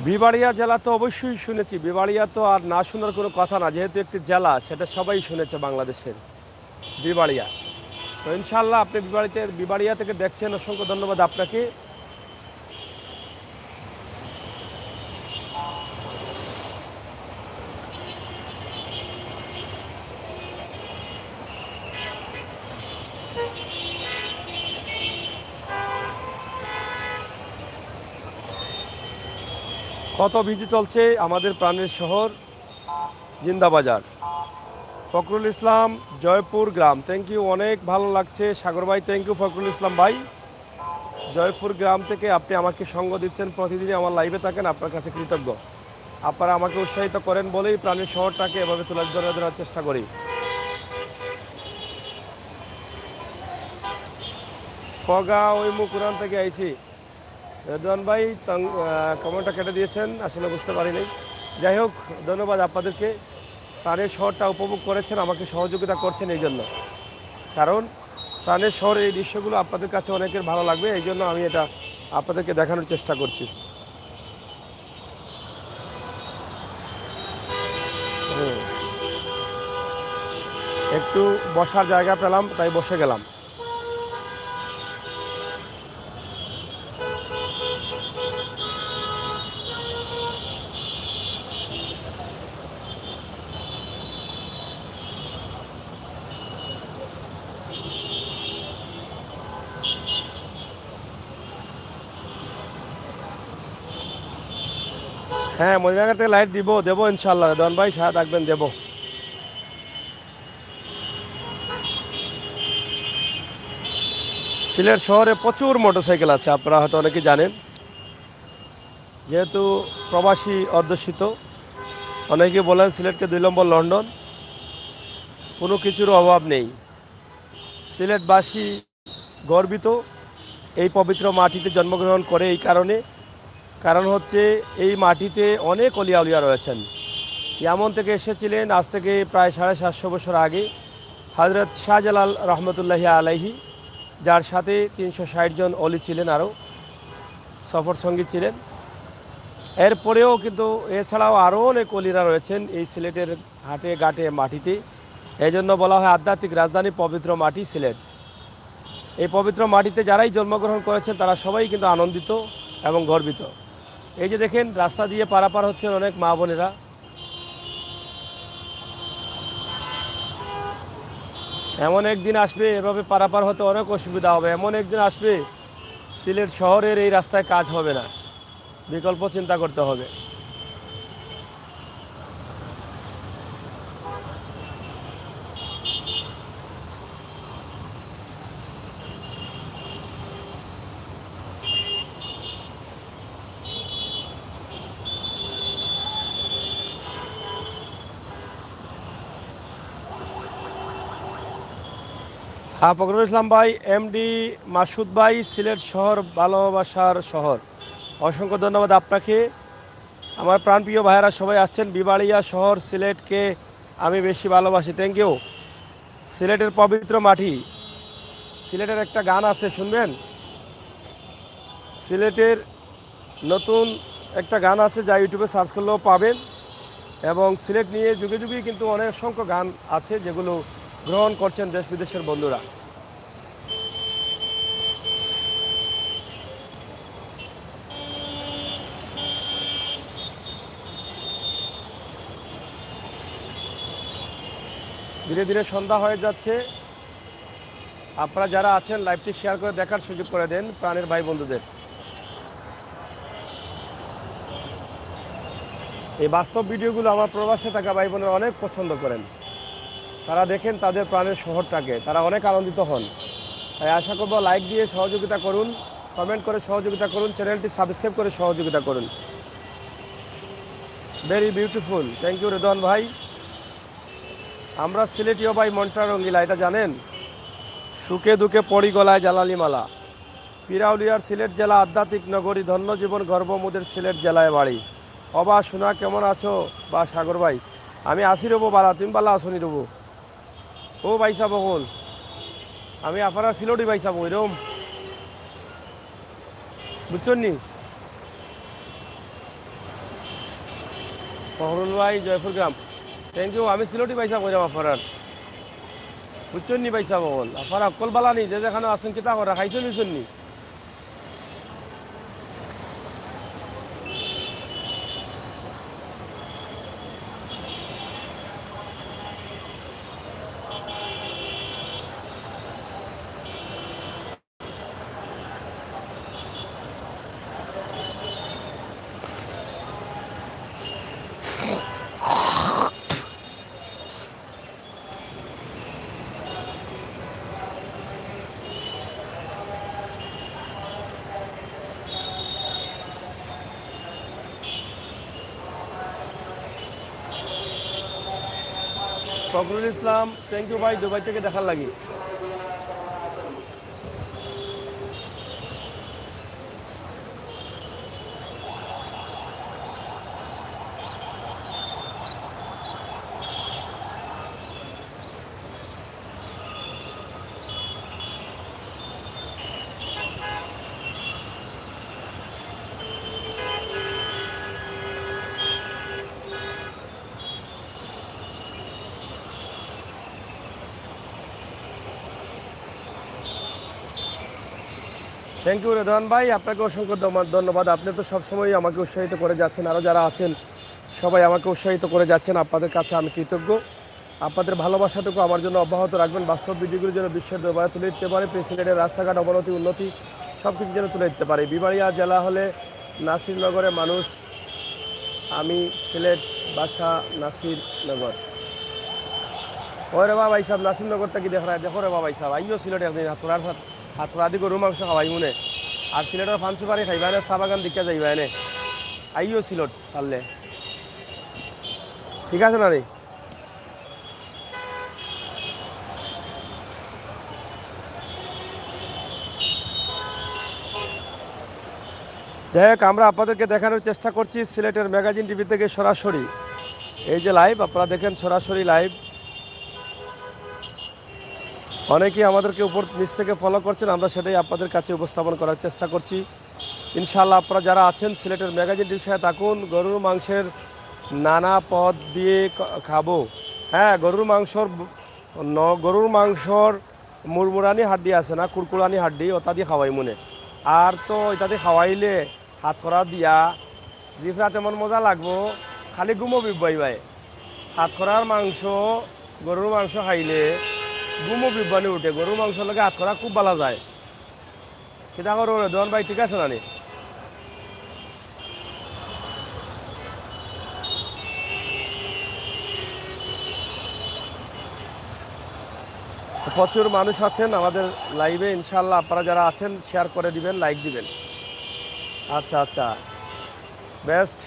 বিবাড়িয়া জেলা তো অবশ্যই শুনেছি, বিবাড়িয়া তো আর না শোনার কোনো কথা না, যেহেতু একটি জেলা, সেটা সবাই শুনেছে বাংলাদেশের, বিবাড়িয়া। তো ইনশাল্লাহ আপনি বিবাড়িয়া থেকে দেখছেন, অসংখ্য ধন্যবাদ আপনাকে। কত বিজি চলছে আমাদের প্রাণের শহর জিন্দাবাজার। ফখরুল ইসলাম, জয়পুর গ্রাম, থ্যাংক ইউ, অনেক ভালো লাগছে। সাগর ভাই, থ্যাংক ইউ ফখরুল ইসলাম ভাই। জয়পুর গ্রাম থেকে আপনি আমাকে সঙ্গ দিচ্ছেন, প্রতিদিনই আমার লাইভে থাকেন, আপনার কাছে কৃতজ্ঞ। আপনারা আমাকে উৎসাহিত করেন বলেই প্রাণের শহরটাকে এভাবে তুলে ধরার চেষ্টা করি। ফগা ওই মুকুরান থেকে আইছি। রেদওয়ান ভাই কমেন্টটা কেটে দিয়েছেন, আসলে বুঝতে পারিনি। যাই হোক, ধন্যবাদ আপনাদেরকে। প্রাণের শহরটা উপভোগ করেছেন, আমাকে সহযোগিতা করছেন এই জন্য। কারণ প্রাণের শহরের এই দৃশ্যগুলো আপনাদের কাছে অনেকের ভালো লাগবে, এই জন্য আমি এটা আপনাদেরকে দেখানোর চেষ্টা করছি। একটু বসার জায়গা পেলাম, তাই বসে গেলাম। হ্যাঁ, মদিনাঘাট থেকে লাইট দেবো ইনশাল্লাহ। রেদওয়ান ভাই সাথে থাকবেন, দেবো। সিলেট শহরে প্রচুর মোটরসাইকেল আছে, আপনারা হয়তো অনেকে জানেন। যেহেতু প্রবাসী অধ্যুষিত, অনেকে বলেন সিলেটকে 2 নম্বর লন্ডন, কোনো কিছুর অভাব নেই। সিলেটবাসী গর্বিত এই পবিত্র মাটিতে জন্মগ্রহণ করে এই কারণ হচ্ছে এই মাটিতে অনেক অলিয়া উলিয়া রয়েছেন। ইয়ামন থেকে এসেছিলেন আজ থেকে প্রায় 750 বছর আগে হজরত শাহজালাল রহমতুল্লাহি আলাইহি, যার সাথে 360 জন অলি ছিলেন, আরও সফর সঙ্গী ছিলেন। এরপরেও কিন্তু এছাড়াও আরও অনেক অলিরা রয়েছেন এই সিলেটের হাটে ঘাটে মাটিতে। এই জন্য বলা হয় আধ্যাত্মিক রাজধানী, পবিত্র মাটি সিলেট। এই পবিত্র মাটিতে যারাই জন্মগ্রহণ করেছেন তারা সবাই কিন্তু আনন্দিত এবং গর্বিত। এই যে দেখেন, রাস্তা দিয়ে পারাপার হচ্ছেন অনেক মা বোনেরা। এমন একদিন আসবে এভাবে পারাপার হতে অনেক অসুবিধা হবে। এমন একদিন আসবে সিলেট শহরের এই রাস্তায় কাজ হবে না, বিকল্প চিন্তা করতে হবে। হ্যাঁ, ফখরুল ইসলাম ভাই, এমডি মাসুদ ভাই, সিলেট শহর ভালোবাসার শহর, অসংখ্য ধন্যবাদ আপনাকে। আমার প্রাণপ্রিয় ভাইয়েরা সবাই আসছেন। বিবাড়িয়া শহর সিলেটকে আমি বেশি ভালোবাসি, থ্যাংক ইউ। সিলেটের পবিত্র মাটি, সিলেটের একটা গান আছে, শুনবেন? সিলেটের নতুন একটা গান আছে যা ইউটিউবে সার্চ করলেও পাবেন, এবং সিলেট নিয়ে যুগে যুগেই কিন্তু অনেক সংখ্যক গান আছে যেগুলো গ্রহণ করছেন দেশ বিদেশের বন্ধুরা। ধীরে ধীরে সন্ধ্যা হয়ে যাচ্ছে। আপনারা যারা আছেন লাইভটি শেয়ার করে দেখার সুযোগ করে দেন প্রাণের ভাই বন্ধুদের। এই বাস্তব ভিডিওগুলো আমার প্রবাসে থাকা ভাই বোনেরা অনেক পছন্দ করেন। তারা দেখেন তাদের প্রাণের শহরটাকে, তারা অনেক আনন্দিত হন। তাই আশা করব লাইক দিয়ে সহযোগিতা করুন, কমেন্ট করে সহযোগিতা করুন, চ্যানেলটি সাবস্ক্রাইব করে সহযোগিতা করুন। Very beautiful, thank you Redwan ভাই। আমরা সিলেটিও ভাই মনটা রঙ্গিলা, এটা জানেন? সুখে দুঃখে পড়ি গলায় জালালি মালা। পিরাউলিয়ার সিলেট জেলা আধ্যাত্মিক নগরী, ধন্য জীবন গর্ব মোদের সিলেট জেলায় বাড়ি। অবা শোনা কেমন আছো বা সাগর ভাই? আমি আসি রবো বালা, তুমি বালা আসনি রবো? ও বাইসা বকুল, আমি আপনারা সিলেটি বাইসা এরম, বুঝছেন নি? ফখরুল ভাই জয়পুর গ্রাম, থ্যাংক ইউ। আমি সিলেটি বাইসা বইরাম আপনার, বুঝছেন নি বাইসা বকুল? আপনারা অকল বালা নি, যে যেখানে আসেন কিতা করা খাইছেন নিছেন নি? ফখরুল ইসলাম, থ্যাংক ইউ ভাই, দুবাই থেকে দেখার লাগি। থ্যাংক ইউ রেদওয়ান ভাই, আপনাকে অসংখ্য ধন্যবাদ। আপনি তো সবসময় আমাকে উৎসাহিত করে যাচ্ছেন, আরও যারা আছেন সবাই আমাকে উৎসাহিত করে যাচ্ছেন। আপনাদের কাছে আমি কৃতজ্ঞ। আপনাদের ভালোবাসাটুকু আমার জন্য অব্যাহত রাখবেন। বাস্তব ভিডিওগুলো যেন বিশ্বের দরবারে তুলে দিতে পারে, প্রেসিডেন্টের রাস্তাঘাট অবনতি উন্নতি সব কিছু যেন তুলে দিতে পারে। বিবাড়িয়া জেলা হলে নাসিরনগরের মানুষ, আমি সিলেট, বাসা নাসিরনগর। ওই রে বাবা সাহেব, নাসিরনগরটা কি দেখো রে বাবা সাহেব, আইও সিলেট একদিন হাতরা দি গরু মাংস খাওয়াই মনে, আর সিলেটের ফান সুপারি খাইবা এনে, চা বাগান দিকে যাইবা এনে, আইও সিলেট পারলে, ঠিক আছে না রে? যাই হোক, আমরা আপনাদেরকে দেখানোর চেষ্টা করছি সিলেটের ম্যাগাজিন টিভি থেকে সরাসরি। এই যে লাইভ আপনারা দেখেন, সরাসরি লাইভ। অনেকেই আমাদেরকে উপর নিচ থেকে ফলো করছেন, আমরা সেটাই আপনাদের কাছে উপস্থাপন করার চেষ্টা করছি। ইনশাআল্লাহ আপনারা যারা আছেন সিলেটের ম্যাগাজিন টিভির সাথে থাকুন। গরুর মাংসের নানা পদ দিয়ে খাবো। হ্যাঁ, গরুর মাংসর মুরমুরানি হাড্ডি আছে না, কুরকুরানি হাড্ডি, ওটা দিয়ে খাওয়াই মনে। আর তো এটা দিয়ে খাওয়াইলে হাত করা দিয়া জিফরা তেমন মজা লাগবো, খালি গুমো বিবাই ভাই। হাত করার মাংস, গরুর মাংস খাইলে গুমো বিবানি উঠে। গরুর মাংস লাগে হাত করা খুব ভালো যায়। সেটা করো দোয়ান ভাই, ঠিক আছে না নি? প্রচুর মানুষ আছেন আমাদের লাইভে, ইনশাল্লাহ আপনারা যারা আছেন শেয়ার করে দিবেন, লাইক দিবেন। আচ্ছা আচ্ছা, বেস্ট।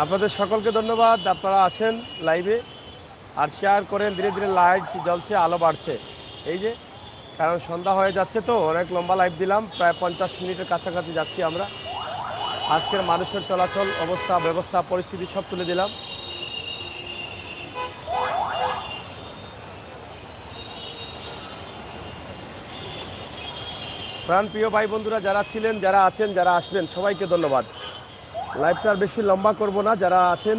আপনাদের সকলকে ধন্যবাদ, আপনারা আসেন লাইভে আর শেয়ার করেন। ধীরে ধীরে লাইট জ্বলছে, আলো বাড়ছে। এই যে, কারণ সন্ধ্যা হয়ে যাচ্ছে তো, অনেক লম্বা লাইভ দিলাম, প্রায় 50 মিনিটের কাছাকাছি যাচ্ছি আমরা। আজকের মানুষের চলাচল অবস্থা, ব্যবস্থা, পরিস্থিতি সব তুলে দিলাম। প্রাণপ্রিয় ভাই বন্ধুরা যারা ছিলেন, যারা আছেন, যারা আসবেন, সবাইকে ধন্যবাদ। লাইভটা আর বেশি লম্বা করব না। যারা আছেন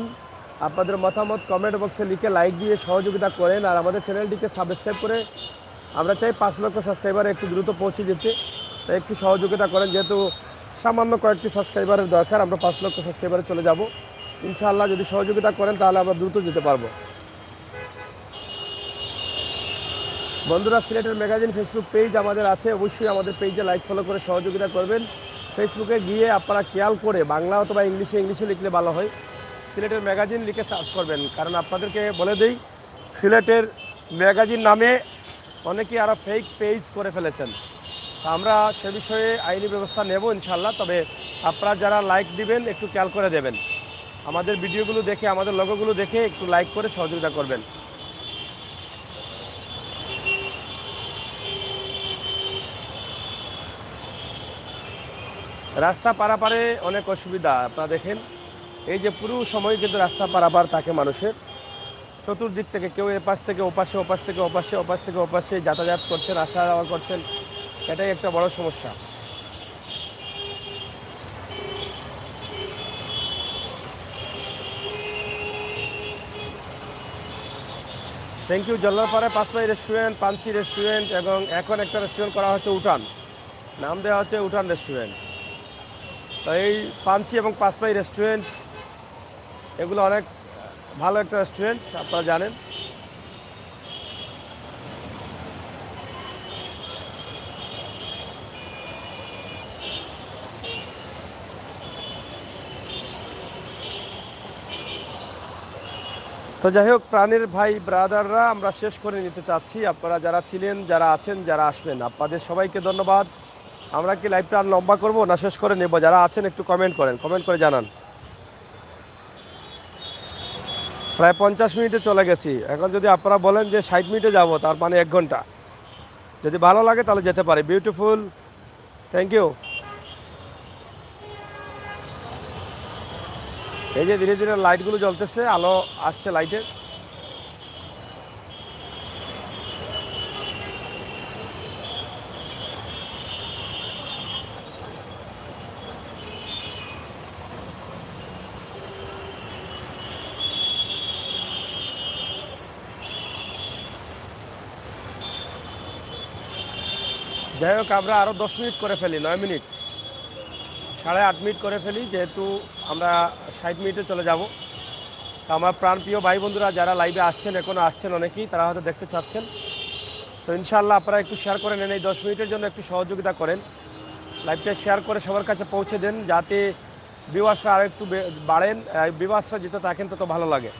আপনাদের মতামত কমেন্ট বক্সে লিখে লাইক দিয়ে সহযোগিতা করেন, আর আমাদের চ্যানেলটিকে সাবস্ক্রাইব করে আমরা চাই 5 লক্ষ সাবস্ক্রাইবারে একটু দ্রুত পৌঁছে যেতে। তাই একটু সহযোগিতা করেন, যেহেতু সামান্য কয়েকটি সাবস্ক্রাইবারের দরকার, আমরা 5 লক্ষ সাবস্ক্রাইবারে চলে যাব ইনশাআল্লাহ। যদি সহযোগিতা করেন তাহলে আমরা দ্রুত যেতে পারবো। বন্ধুরা, সিলেটের ম্যাগাজিন ফেসবুক পেজ আমাদের আছে, অবশ্যই আমাদের পেজে লাইক ফলো করে সহযোগিতা করবেন। ফেসবুকে গিয়ে আপনারা খেয়াল করে বাংলা অথবা ইংলিশে লিখলে ভালো হয়, সিলেটের ম্যাগাজিন লিখে সার্চ করবেন। কারণ আপনাদেরকে বলে দিই, সিলেটের ম্যাগাজিন নামে অনেকেই আরও ফেক পেজ করে ফেলেছেন। আমরা সে বিষয়ে আইনি ব্যবস্থা নেব ইনশাল্লাহ। তবে আপনারা যারা লাইক দিবেন একটু খেয়াল করে দেবেন, আমাদের ভিডিওগুলো দেখে, আমাদের লোগোগুলো দেখে একটু লাইক করে সহযোগিতা করবেন। রাস্তা পারাপারে অনেক অসুবিধা আপনারা দেখেন, এই যে পুরো সময় কিন্তু রাস্তা পারাপার থাকে মানুষের, চতুর্দিক থেকে কেউ এপাশ থেকে ওপাশে, ওপাশ থেকে ওপাশে, ওপাশ থেকে ওপাশে যাতায়াত করছেন, আসা যাওয়া করছেন। এটাই একটা বড় সমস্যা। Thank you. জল্লারপাড়ায় পাঁচপাই রেস্টুরেন্ট, পানসি রেস্টুরেন্ট এবং এখন একটা রেস্টুরেন্ট করা হচ্ছে উঠান, নাম দেওয়া হচ্ছে উঠান রেস্টুরেন্ট। তো এই পানসি এবং পাঁচপাই রেস্টুরেন্ট এগুলো অনেক ভালো একটা রেস্টুরেন্ট, আপনারা জানেন। তো যাই হোক, প্রাণের ভাই ব্রাদাররা, আমরা শেষ করে নিতে চাচ্ছি। আপনারা যারা ছিলেন, যারা আছেন, যারা আসবেন, আপনাদের সবাইকে ধন্যবাদ। আমরা কি লাইভটা আর লম্বা করবো না শেষ করে নেব? যারা আছেন একটু কমেন্ট করেন, কমেন্ট করে জানান। প্রায় 50 মিনিটে চলে গেছি। এখন যদি আপনারা বলেন যে 60 মিনিটে যাব, তার মানে 1 ঘন্টা। যদি ভালো লাগে তাহলে যেতে পারে। Beautiful, thank you. এই যে ধীরে ধীরে লাইটগুলো জ্বলতেছে, আলো আসছে লাইটের। যাই হোক, আমরা আরও 10 মিনিট করে ফেলি, 9 মিনিট, 8.5 মিনিট করে ফেলি, যেহেতু আমরা 60 মিনিটে চলে যাব। তো আমার প্রাণপ্রিয় ভাই বন্ধুরা যারা লাইভে আসছেন, এখনও আসছেন অনেকেই, তারা হয়তো দেখতে চাচ্ছেন। তো ইনশাআল্লাহ আপনারা একটু শেয়ার করে নেন, এই 10 মিনিটের জন্য একটু সহযোগিতা করেন। লাইভটা শেয়ার করে সবার কাছে পৌঁছে দেন, যাতে ভিউয়ার্সরা আরও একটু বাড়েন। ভিউয়ার্সরা যেতে থাকেন তত ভালো লাগে।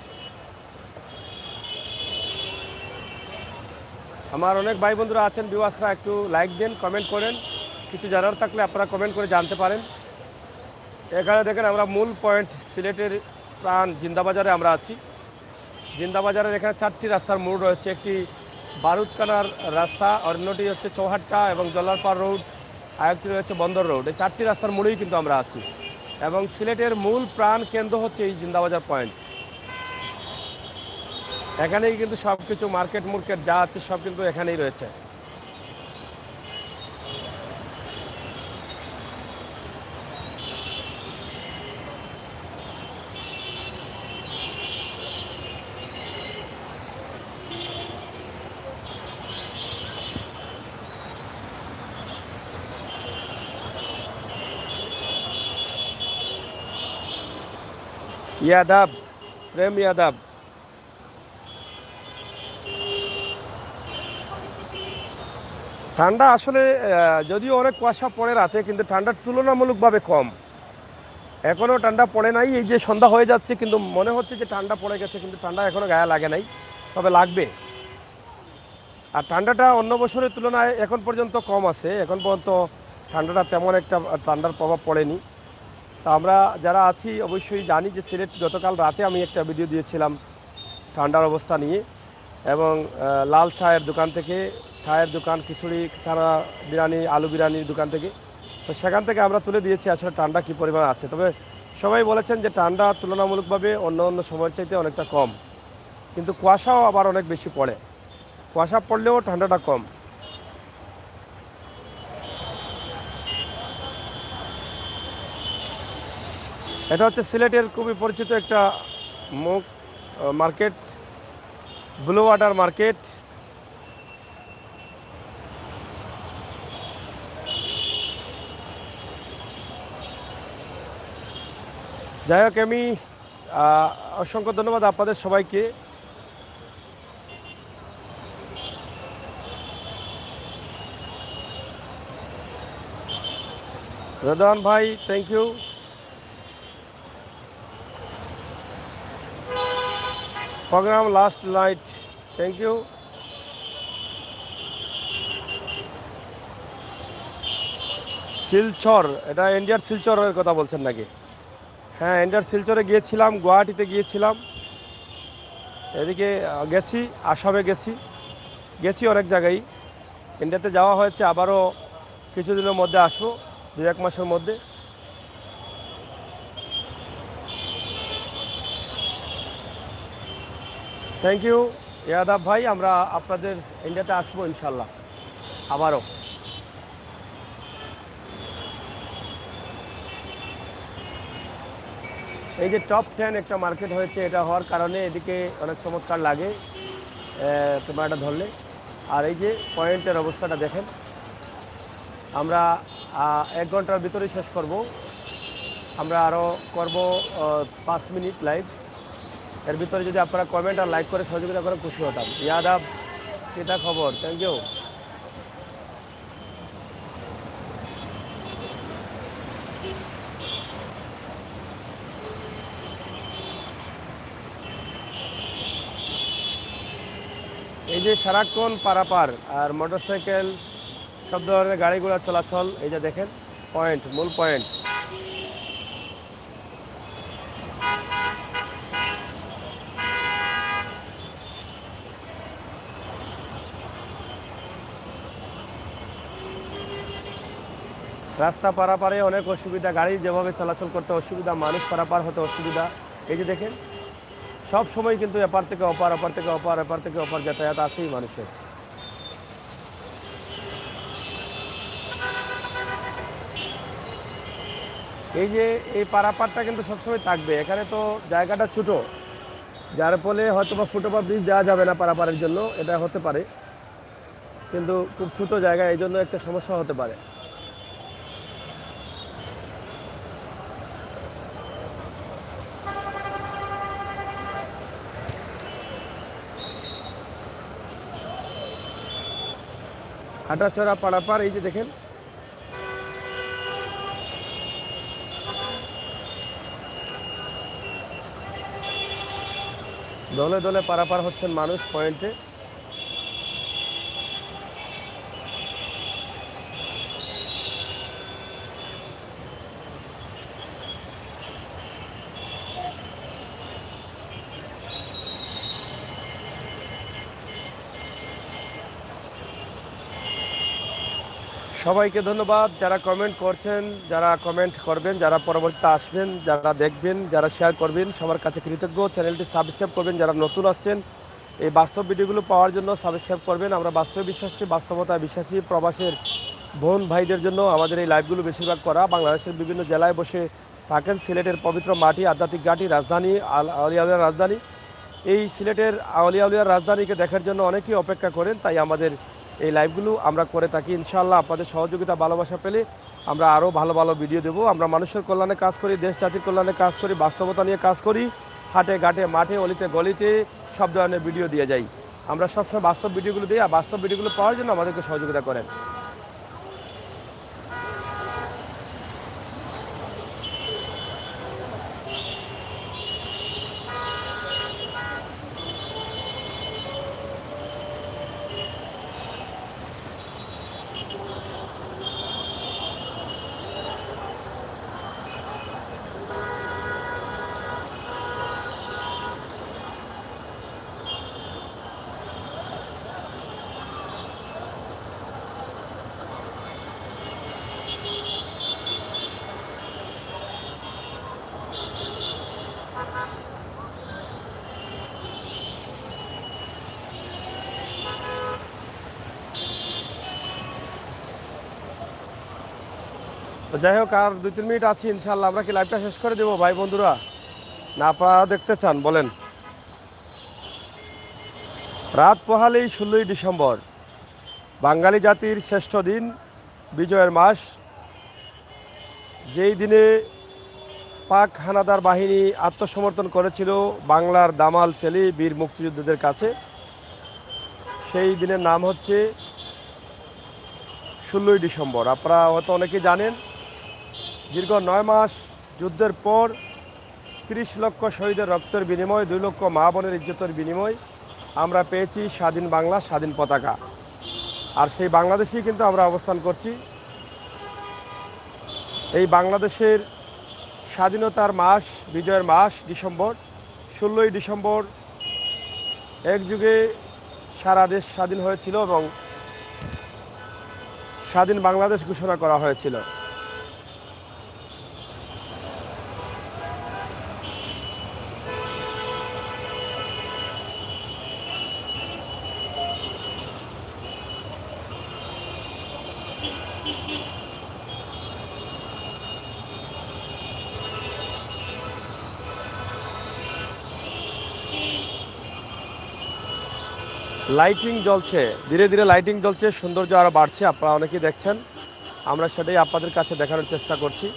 আমার অনেক ভাই বন্ধুরা আছেন, ভিউয়ার্সরা একটু লাইক দেন, কমেন্ট করেন। কিছু জানার থাকলে আপনারা কমেন্ট করে জানতে পারেন। এখানে দেখেন আমরা মূল পয়েন্ট সিলেটের প্রাণ জিন্দাবাজারে আমরা আছি। জিন্দাবাজারের এখানে 4টি রাস্তার মোড় রয়েছে। একটি বারুদকানার রাস্তা, অন্যটি হচ্ছে চৌহাট্টা এবং জল্লারপাড় রোড, আরেকটি রয়েছে বন্দর রোড। এই 4টি রাস্তার মোড়েই কিন্তু আমরা আছি, এবং সিলেটের মূল প্রাণ কেন্দ্র হচ্ছে এই জিন্দাবাজার পয়েন্ট। এখানেই কিন্তু সব কিছু মার্কেট যা আছে সব কিন্তু এখানেই রয়েছে। ইয়াদাব, প্রেম ইয়াদাব। ঠান্ডা আসলে যদিও অনেক কুয়াশা পড়ে রাতে, কিন্তু ঠান্ডা তুলনামূলকভাবে কম। এখনও ঠান্ডা পড়ে নাই। এই যে সন্ধ্যা হয়ে যাচ্ছে, কিন্তু মনে হচ্ছে যে ঠান্ডা পড়ে গেছে, কিন্তু ঠান্ডা এখনও গায়ে লাগে নাই, তবে লাগবে। আর ঠান্ডাটা অন্য বছরের তুলনায় এখন পর্যন্ত কম আছে। এখন পর্যন্ত ঠান্ডাটা তেমন একটা ঠান্ডার প্রভাব পড়েনি। তা আমরা যারা আছি অবশ্যই জানি যে সিলেট, গতকাল রাতে আমি একটা ভিডিও দিয়েছিলাম ঠান্ডার অবস্থা নিয়ে, এবং লাল চায়ের দোকান থেকে, চায়ের দোকান, খিচুড়ি, ছানা বিরিয়ানি, আলু বিরিয়ানির দোকান থেকে। তো সেখান থেকে আমরা তুলে দিয়েছি আসলে ঠান্ডা কী পরিমাণ আছে। তবে সবাই বলেছেন যে ঠান্ডা তুলনামূলকভাবে অন্য অন্য সময়ের চাইতে অনেকটা কম, কিন্তু কুয়াশাও আবার অনেক বেশি পড়ে। কুয়াশা পড়লেও ঠান্ডাটা কম। এটা হচ্ছে সিলেটের খুবই পরিচিত একটা মুখ মার্কেট, ব্লু ওয়াটার মার্কেট। যাই হোক, আমি অসংখ্য ধন্যবাদ আপনাদের সবাইকে। রদান ভাই, thank you. Program last night, thank you. Silchar, এটা ইন্ডিয়ার শিলচরের কথা বলছেন নাকি? হ্যাঁ, ইন্ডিয়ার শিলচরে গিয়েছিলাম, গুয়াহাটিতে গিয়েছিলাম, এদিকে গেছি, আসামে গেছি, গেছি অনেক জায়গায়। ইন্ডিয়াতে যাওয়া হয়েছে, আবারও কিছুদিনের মধ্যে আসবো, 2-1 মাসের মধ্যে। থ্যাংক ইউ ইয়াদাব ভাই, আমরা আপনাদের ইন্ডিয়াতে আসবো ইনশাল্লাহ আবারও। এই যে টপ 10 একটা মার্কেট হয়েছে, এটা হওয়ার কারণে এদিকে অনেক চমৎকার লাগে ক্যামেরাটা ধরলে। আর এই যে পয়েন্টের অবস্থাটা দেখেন, আমরা 1 ঘন্টার ভিতরেই শেষ করব। আমরা আরও করব 5 মিনিট লাইভ। এর ভিতরে যদি আপনারা কমেন্ট আর লাইক করে সহযোগিতা করে খুশি হতাম। ইয়াদাব, সেটা খবর, থ্যাংক ইউ। এই যে সারাক্ষণ পারাপার আর মোটরসাইকেল, সব ধরনের গাড়ি ঘোড়া চলাচল, এই যে দেখেন পয়েন্ট, মূল পয়েন্ট। রাস্তা পারাপারে অনেক অসুবিধা, গাড়ি যেভাবে চলাচল করতে অসুবিধা, মানুষ পারাপার হতে অসুবিধা। এই যে দেখেন, সব সময় কিন্তু এপার থেকে অপার, অপার থেকে অপার, এপার থেকে অপার যাতায়াত আছেই মানুষের। এই যে এই পারাপারটা কিন্তু সবসময় থাকবে, এখানে তো জায়গাটা ছোট, যার ফলে হয়তো বা ফুটওভার ব্রিজ দেওয়া যাবে না পারাপারের জন্য, এটা হতে পারে। কিন্তু খুব ছোট জায়গা, এই জন্য একটা সমস্যা হতে পারে। হাঁটাচড়া পারাপার, এই যে দেখেন, দলে দলে পারাপার হচ্ছেন মানুষ পয়েন্টে। সবাইকে ধন্যবাদ যারা কমেন্ট করছেন, যারা কমেন্ট করবেন, যারা পরবর্তীতে আসবেন, যারা দেখবেন, যারা শেয়ার করবেন, সবার কাছে কৃতজ্ঞ। চ্যানেলটি সাবস্ক্রাইব করবেন, যারা নতুন আসছেন এই বাস্তব ভিডিওগুলো পাওয়ার জন্য সাবস্ক্রাইব করবেন। আমরা বাস্তবে বিশ্বাসী, বাস্তবতায় বিশ্বাসী। প্রবাসের বোন ভাইদের জন্য আমাদের এই লাইভগুলো বেশিরভাগ করা। বাংলাদেশের বিভিন্ন জেলায় বসে থাকেন, সিলেটের পবিত্র মাটি, আধ্যাত্মিক ঘাঁটি, রাজধানী, আউলিয়াউলিয়ার রাজধানী। এই সিলেটের আউলিয়াউলিয়ার রাজধানীকে দেখার জন্য অনেকেই অপেক্ষা করেন, তাই আমাদের এই লাইভগুলো আমরা করে থাকি। ইনশাআল্লাহ আপনাদের সহযোগিতা, ভালোবাসা পেলে আমরা আরও ভালো ভালো ভিডিও দেবো। আমরা মানুষের কল্যাণে কাজ করি, দেশ জাতির কল্যাণে কাজ করি, বাস্তবতা নিয়ে কাজ করি। হাটে ঘাটে, মাঠে, অলিতে গলিতে সব ধরনের ভিডিও দিয়ে যাই। আমরা সবসময় বাস্তব ভিডিওগুলো দিই, আর বাস্তব ভিডিওগুলো পাওয়ার জন্য আমাদেরকে সহযোগিতা করেন। যাই হোক, আর 2-3 মিনিট আছি ইনশাল্লাহ। আমরা কি লাইভটা শেষ করে দেবো ভাই বন্ধুরা, না আপনারা দেখতে চান বলেন? রাত পোহালেই 16ই ডিসেম্বর, বাঙালি জাতির শ্রেষ্ঠ দিন, বিজয়ের মাস। যেই দিনে পাক হানাদার বাহিনী আত্মসমর্পণ করেছিল বাংলার দামাল ছেলে বীর মুক্তিযোদ্ধাদের কাছে, সেই দিনের নাম হচ্ছে 16ই ডিসেম্বর। আপনারা হয়তো অনেকেই জানেন, দীর্ঘ 9 মাস যুদ্ধের পর 30 লক্ষ শহীদের রক্তের বিনিময়, 2 লক্ষ মা বোনের ইজ্জতের বিনিময় আমরা পেয়েছি স্বাধীন বাংলা, স্বাধীন পতাকা। আর সেই বাংলাদেশেই কিন্তু আমরা অবস্থান করছি। এই বাংলাদেশের স্বাধীনতার মাস, বিজয়ের মাস ডিসেম্বর, 16ই ডিসেম্বর এক যুগে সারা দেশ স্বাধীন হয়েছিল এবং স্বাধীন বাংলাদেশ ঘোষণা করা হয়েছিল। লাইটিং জ্বলছে, ধীরে ধীরে লাইটিং জ্বলছে, সৌন্দর্য আরও বাড়ছে। আপনারা অনেকেই দেখছেন, আমরা সেটাই আপনাদের কাছে দেখানোর চেষ্টা করছি।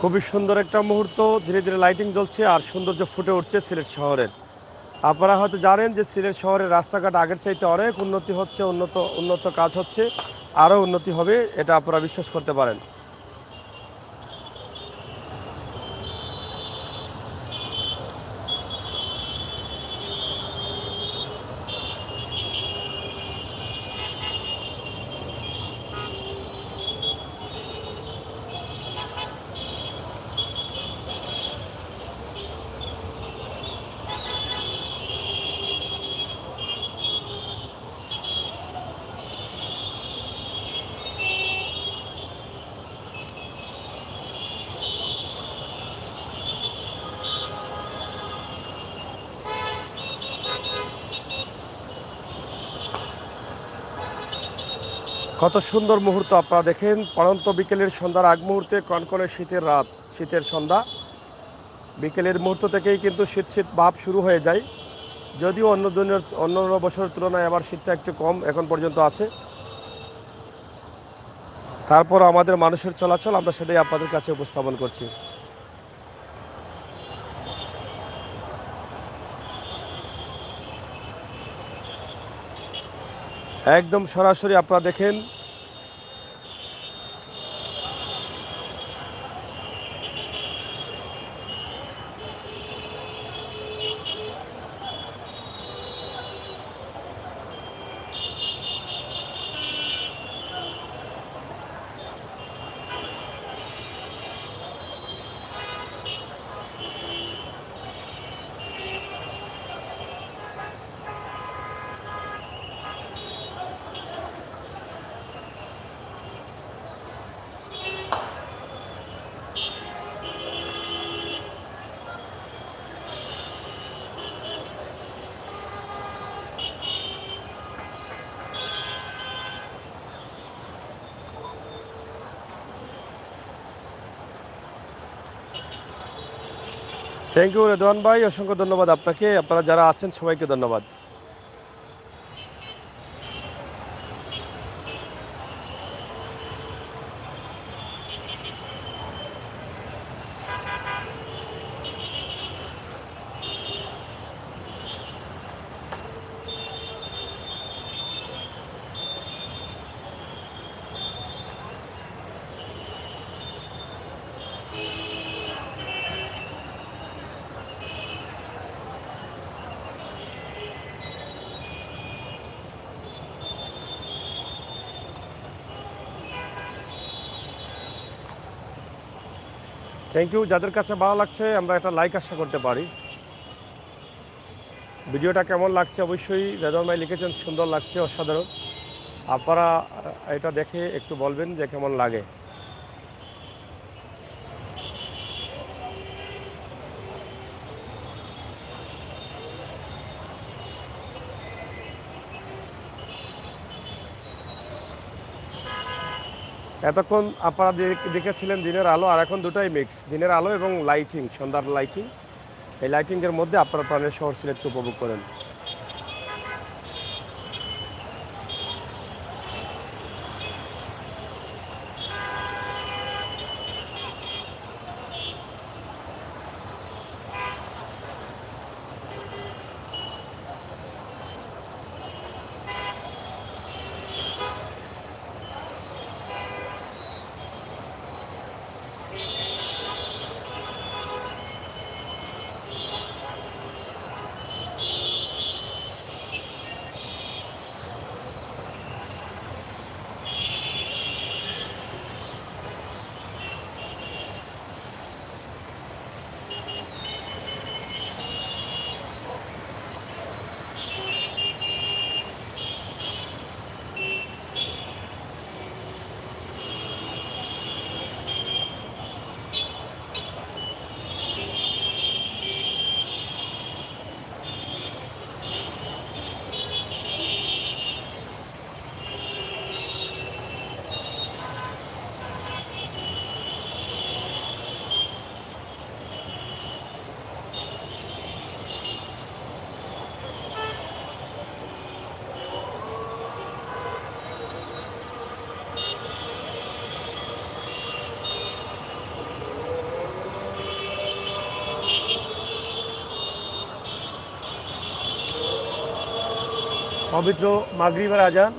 খুবই সুন্দর একটা মুহূর্ত, ধীরে ধীরে লাইটিং জ্বলছে আর সৌন্দর্য ফুটে উঠছে সিলেট শহরের। আপনারা হয়তো জানেন যে সিলেট শহরের রাস্তাঘাট আগের চাইতে অনেক উন্নতি হচ্ছে, উন্নত কাজ হচ্ছে, আরও উন্নতি হবে, এটা আপনারা বিশ্বাস করতে পারেন। কত সুন্দর মুহূর্ত আপনারা দেখেন, পড়ন্ত বিকেলের সন্ধ্যার আগ মুহূর্তে, কনকনে শীতের রাত, শীতের সন্ধ্যা, বিকেলের মুহূর্ত থেকেই কিন্তু শীত শীত ভাব শুরু হয়ে যায়। যদিও অন্য বছরের তুলনায় আবার শীতটা একটু কম এখন পর্যন্ত আছে। তারপর আমাদের মানুষের চলাচল, আমরা সেটাই আপনাদের কাছে উপস্থাপন করছি। একদম সরাসরি আপনারা দেখেন, থ্যাংক ইউ রেদওয়ান ভাই, অসংখ্য ধন্যবাদ আপনাকে, আপনারা যারা আছেন সবাইকে ধন্যবাদ। Thank you. যাদের কাছে ভালো লাগছে আমরা একটা লাইক আশা করতে পারি। ভিডিওটা কেমন লাগছে অবশ্যই রেজাউল ভাই লিখেছেন সুন্দর লাগছে, অসাধারণ। আপনারা এটা দেখে একটু বলবেন যে কেমন লাগে। এতক্ষণ আপনারা দেখেছিলেন দিনের আলো, আর এখন দুটাই মিক্স, দিনের আলো এবং লাইটিং, সন্ধ্যার লাইটিং। এই লাইটিংয়ের মধ্যে আপনারা প্রাণের শহর সিলেটকে উপভোগ করেন। পবিত্র মাগরিবের আজান।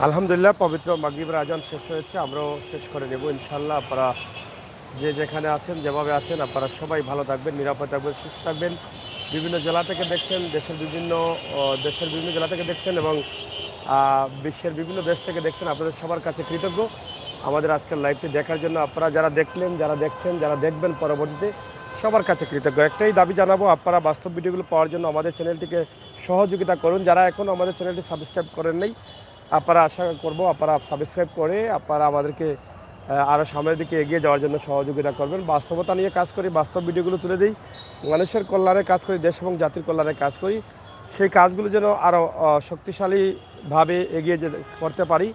আলহামদুলিল্লাহ, পবিত্র মাগরিবের আজান শেষ হয়েছে, আমরাও শেষ করে নেব ইনশাল্লাহ। আপনারা যে যেখানে আছেন, যেভাবে আছেন, আপনারা সবাই ভালো থাকবেন, নিরাপদ থাকবেন, সুস্থ থাকবেন। বিভিন্ন জেলা থেকে দেখছেন, দেশের বিভিন্ন জেলা থেকে দেখছেন এবং বিশ্বের বিভিন্ন দেশ থেকে দেখছেন। আপনাদের সবার কাছে কৃতজ্ঞ আমাদের আজকের লাইভটি দেখার জন্য। আপনারা যারা দেখলেন, যারা দেখছেন, যারা দেখবেন পরবর্তীতে, সবার কাছে কৃতজ্ঞ। একটাই দাবি জানাবো, আপনারা বাস্তব ভিডিওগুলো পাওয়ার জন্য আমাদের চ্যানেলটিকে সহযোগিতা করুন। যারা এখনও আমাদের চ্যানেলটি সাবস্ক্রাইব করেন নাই, আপনারা আশা করব আপনারা সাবস্ক্রাইব করে আপনারা আমাদেরকে আরও সামনের দিকে এগিয়ে যাওয়ার জন্য সহযোগিতা করবেন। বাস্তবতা নিয়ে কাজ করি, বাস্তব ভিডিওগুলো তুলে দিই, মানুষের কল্যাণে কাজ করি, দেশ এবং জাতির কল্যাণে কাজ করি। সেই কাজগুলো যেন আরও শক্তিশালীভাবে এগিয়ে করতে পারি,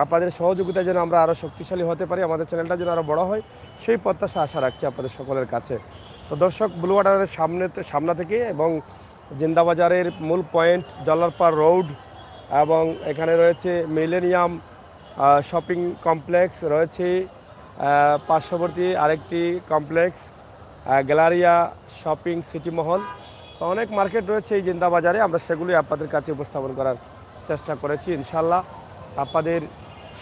আপনাদের সহযোগিতা যেন আমরা আরও শক্তিশালী হতে পারি, আমাদের চ্যানেলটা যেন আরও বড় হয়, সেই প্রত্যাশা আশা রাখছি আপনাদের সকলের কাছে। তো দর্শক, ব্লু ওয়াটারের সামনে থেকে এবং জিন্দাবাজারের মূল পয়েন্ট জল্লারপাড় রোড, এবং এখানে রয়েছে মিলেনিয়াম শপিং কমপ্লেক্স, রয়েছে পার্শ্ববর্তী আরেকটি কমপ্লেক্স গ্যালারিয়া শপিং সিটি মহল। তো অনেক মার্কেট রয়েছে এই জিন্দাবাজারে, আমরা সেগুলি আপনাদের কাছে উপস্থাপন করার চেষ্টা করেছি। ইনশাল্লাহ আপনাদের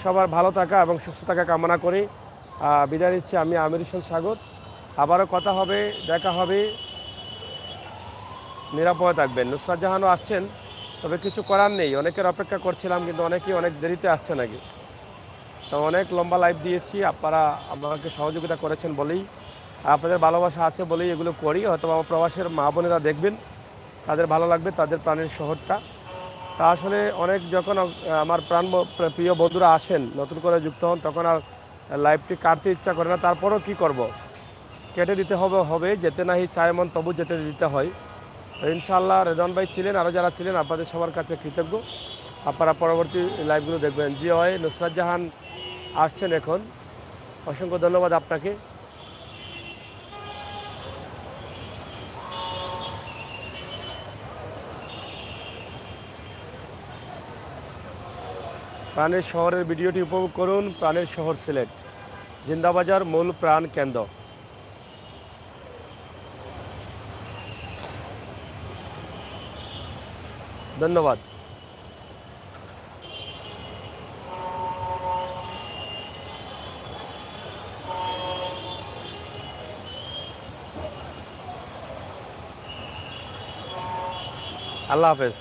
সবার ভালো থাকা এবং সুস্থ থাকা কামনা করে বিদায় নিচ্ছি। আমি আমির হোসেন স্বাগত। আবারও কথা হবে, দেখা হবে। নিরাপদে থাকবেন। নুসরাত জাহানও আসছেন, তবে কিছু করার নেই, অনেকের অপেক্ষা করছিলাম, কিন্তু অনেকেই অনেক দেরিতে আসছে নাকি। তো অনেক লম্বা লাইভ দিয়েছি, আপনারা আমাকে সহযোগিতা করেছেন বলেই, আপনাদের ভালোবাসা আছে বলেই এগুলো করি। হয়তো আমার প্রবাসের মা বোনেরা দেখবেন, তাদের ভালো লাগবে, তাদের প্রাণের শহরটা। তা আসলে অনেক যখন আমার প্রিয় বন্ধুরা আসেন, নতুন করে যুক্ত হন, তখন আর লাইভটি কাটতে ইচ্ছা করে না। তারপরও কি করব, কেটে দিতে হবে, যেতে নাহি চায় মন তবু যেতে দিতে হয়। ইনশাআল্লাহ রেজন ভাই ছিলেন, আরও যারা ছিলেন, আপনাদের সবার কাছে কৃতজ্ঞ। আপনারা পরবর্তী লাইভগুলো দেখবেন। জি হয়, নুসরাত জাহান আসছেন এখন, অসংখ্য ধন্যবাদ আপনাকে। প্রাণের শহরের ভিডিওটি উপভোগ করুন। প্রাণের শহর সিলেট, জিন্দাবাজার মূল প্রাণ কেন্দ্র। ধন্যবাদ। আল্লাহ হাফেজ।